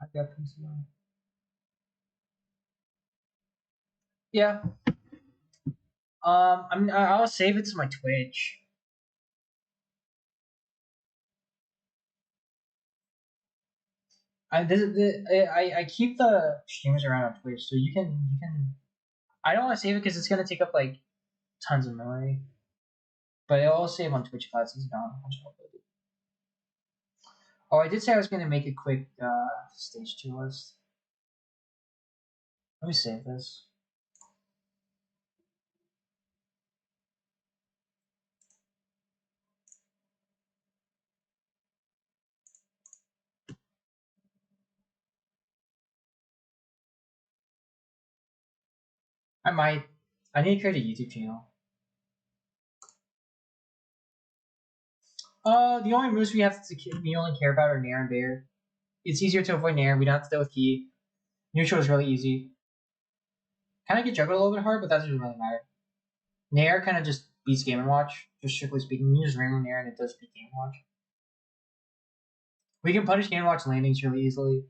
I got peace of mind. Yeah. I'll save it to my Twitch. I keep the streams around on Twitch, so you can. I don't want to save it because it's gonna take up like tons of memory, but it'll save on Twitch files. It's gone. Oh, I did say I was gonna make a quick stage 2 list. Let me save this. I might. I need to create a YouTube channel. The only moves we only care about are Nair and Bear. It's easier to avoid Nair. We don't have to deal with Key. Neutral is really easy. Kind of get juggled a little bit hard, but that doesn't really matter. Nair kind of just beats Game and Watch. Just strictly speaking, you just ram in there and it does beat Game and Watch. We can punish Game and Watch landings really easily.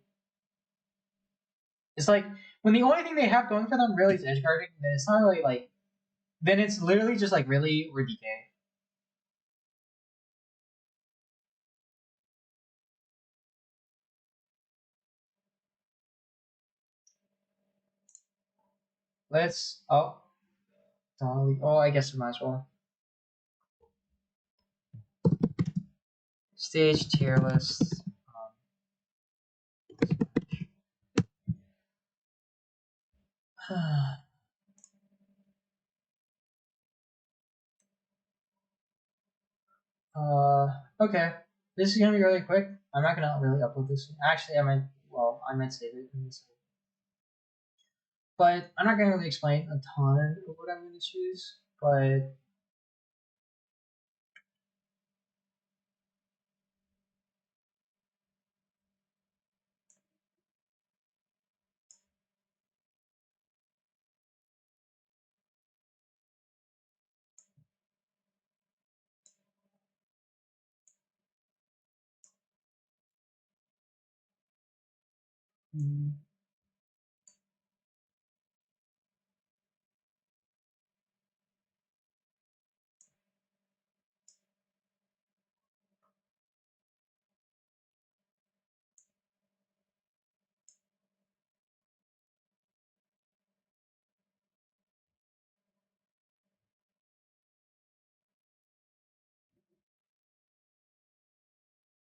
It's like when the only thing they have going for them really is edge guarding, then it's not really like. Then it's literally just like really or DK. Let's I guess we might as well. Stage tier list. Okay. This is gonna be really quick. I'm not gonna really upload this. Actually, I might. Well, I might save it. But I'm not gonna really explain a ton of what I'm gonna choose. But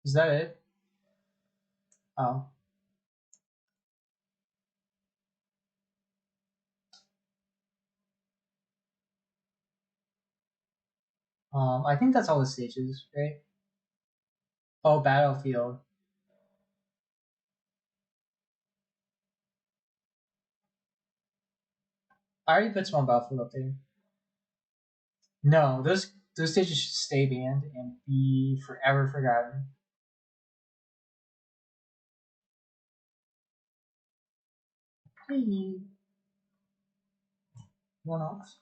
is that it? Oh. I think that's all the stages, right? Oh, Battlefield. I already put Small Battlefield up there. No, those stages should stay banned and be forever forgotten. Hey. One off.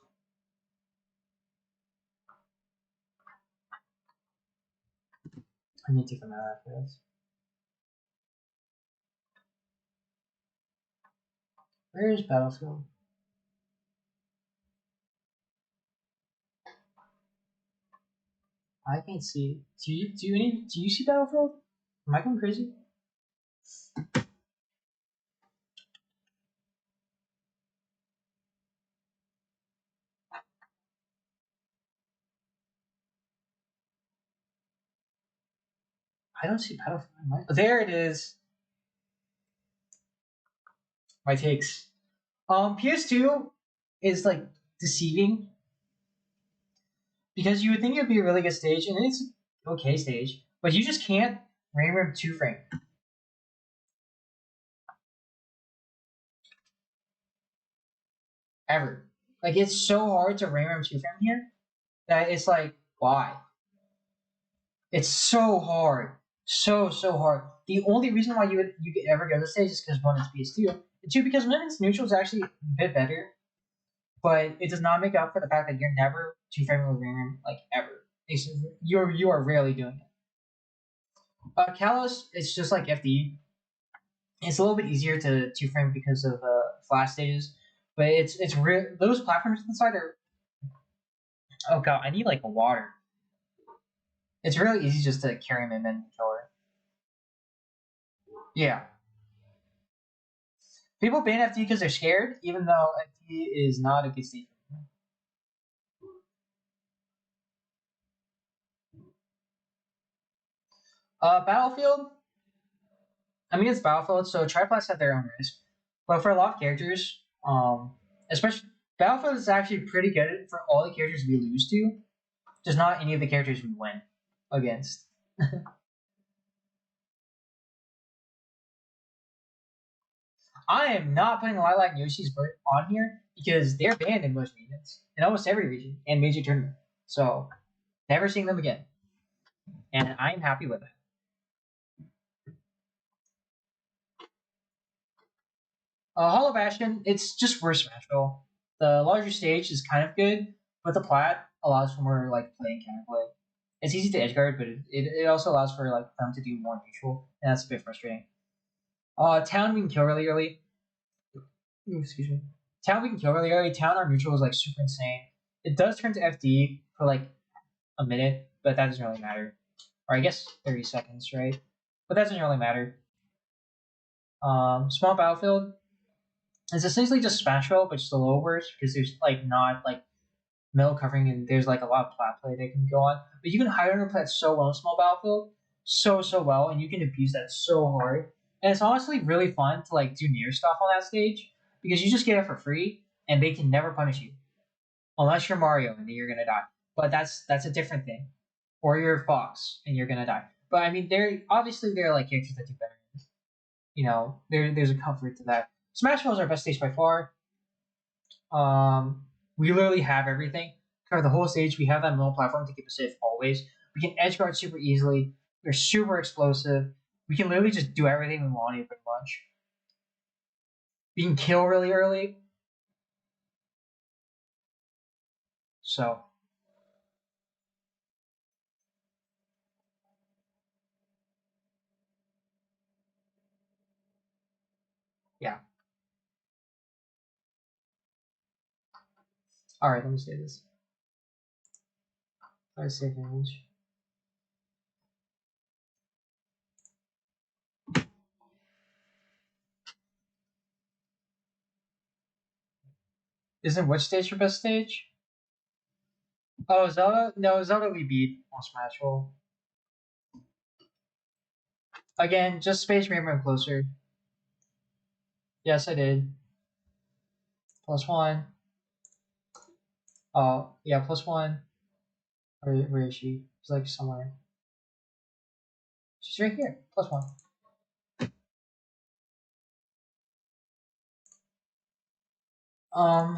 I need to take them out after this. Where is Battlefield? I can't see. Do you see Battlefield? Am I going crazy? I don't see Battlefield. There it is. My takes. PS2 is like deceiving because you would think it would be a really good stage, and it's an okay stage, but you just can't ram 2 frame ever. Like it's so hard to ram 2 frame here that it's like why? It's so hard, so hard. The only reason why you could ever go to this stage is because one, it's PS2, and two, because when it's neutral is actually a bit better, but it does not make up for the fact that you're never 2 framing with RAM like ever. You are rarely doing it. Kalos, it's just like FD. It's a little bit easier to 2 frame because of flash stages, but it's real. Those platforms inside are. Oh god, I need like a water. It's really easy just to carry him in and controller. Yeah. People ban FD because they're scared, even though FD is not a good stage. Battlefield. I mean, it's Battlefield, so triplets have their own risk. But for a lot of characters, especially Battlefield is actually pretty good for all the characters we lose to, just not any of the characters we win against. I am not putting Lilac and Yoshi's Bird on here because they're banned in most regions, in almost every region and major tournament. So never seeing them again, and I'm happy with it. Hollow Bastion, it's just worse Smashville. The larger stage is kind of good, but the plat allows for more like play and counterplay. It's easy to edgeguard, but it also allows for like them to do more neutral, and that's a bit frustrating. Town we can kill really early. Ooh, excuse me. Town we can kill really early. Town our neutral is like super insane. It does turn to FD for like a minute, but that doesn't really matter. Or I guess 30 seconds, right? But that doesn't really matter. Small battlefield is essentially just Smash Roll, but just a little worse because there's like not like middle covering and there's like a lot of plat play that can go on. But you can hide under plat so well in small battlefield, so well, and you can abuse that so hard. And it's honestly really fun to like do near stuff on that stage because you just get it for free and they can never punish you unless you're Mario and then you're gonna die. But that's a different thing. Or you're Fox and you're gonna die. But I mean, they're like characters that do better. You know, there's a comfort to that. Smash Bros is our best stage by far. We literally have everything. Cover the whole stage. We have that middle platform to keep us safe always. We can edge guard super easily. We're super explosive. We can literally just do everything we want here pretty much. We can kill really early. So yeah. Alright, let me say this. Let's save image. Isn't which stage your best stage? Oh, Zelda? No, Zelda we beat on Smash Roll. Again, just Space Rainbow closer. Yes, I did. +1. Oh, yeah, +1. Where is she? She's like somewhere. She's right here. +1. Um.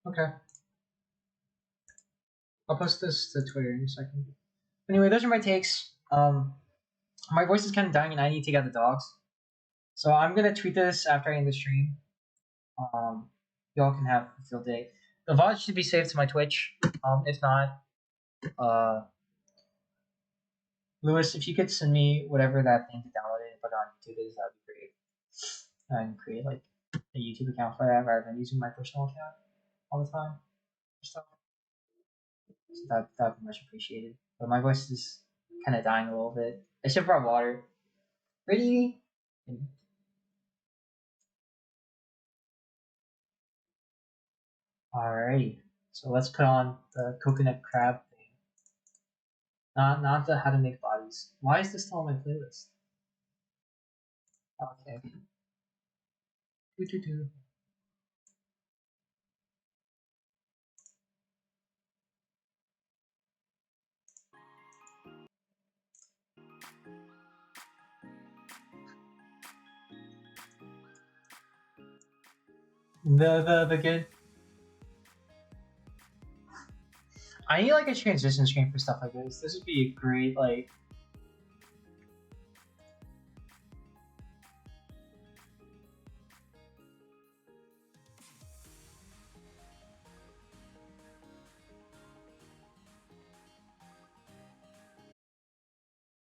Okay. I'll post this to Twitter in a second. Anyway, those are my takes. My voice is kind of dying, and I need to get the dogs. So I'm gonna tweet this after I end the stream. Y'all can have a field day. The VOD should be saved to my Twitch. If not, Lewis, if you could send me whatever that thing to download it and put it on YouTube is, that'd be great. I can create like a YouTube account for that rather than using my personal account all the time. So that'd be much appreciated. But my voice is kind of dying a little bit. I should have brought water. Ready? Alrighty. So let's put on the coconut crab thing. Not the how to make bodies. Why is this still on my playlist? Okay. Doo doo doo. The good. I need like a transition screen for stuff like this. This would be a great like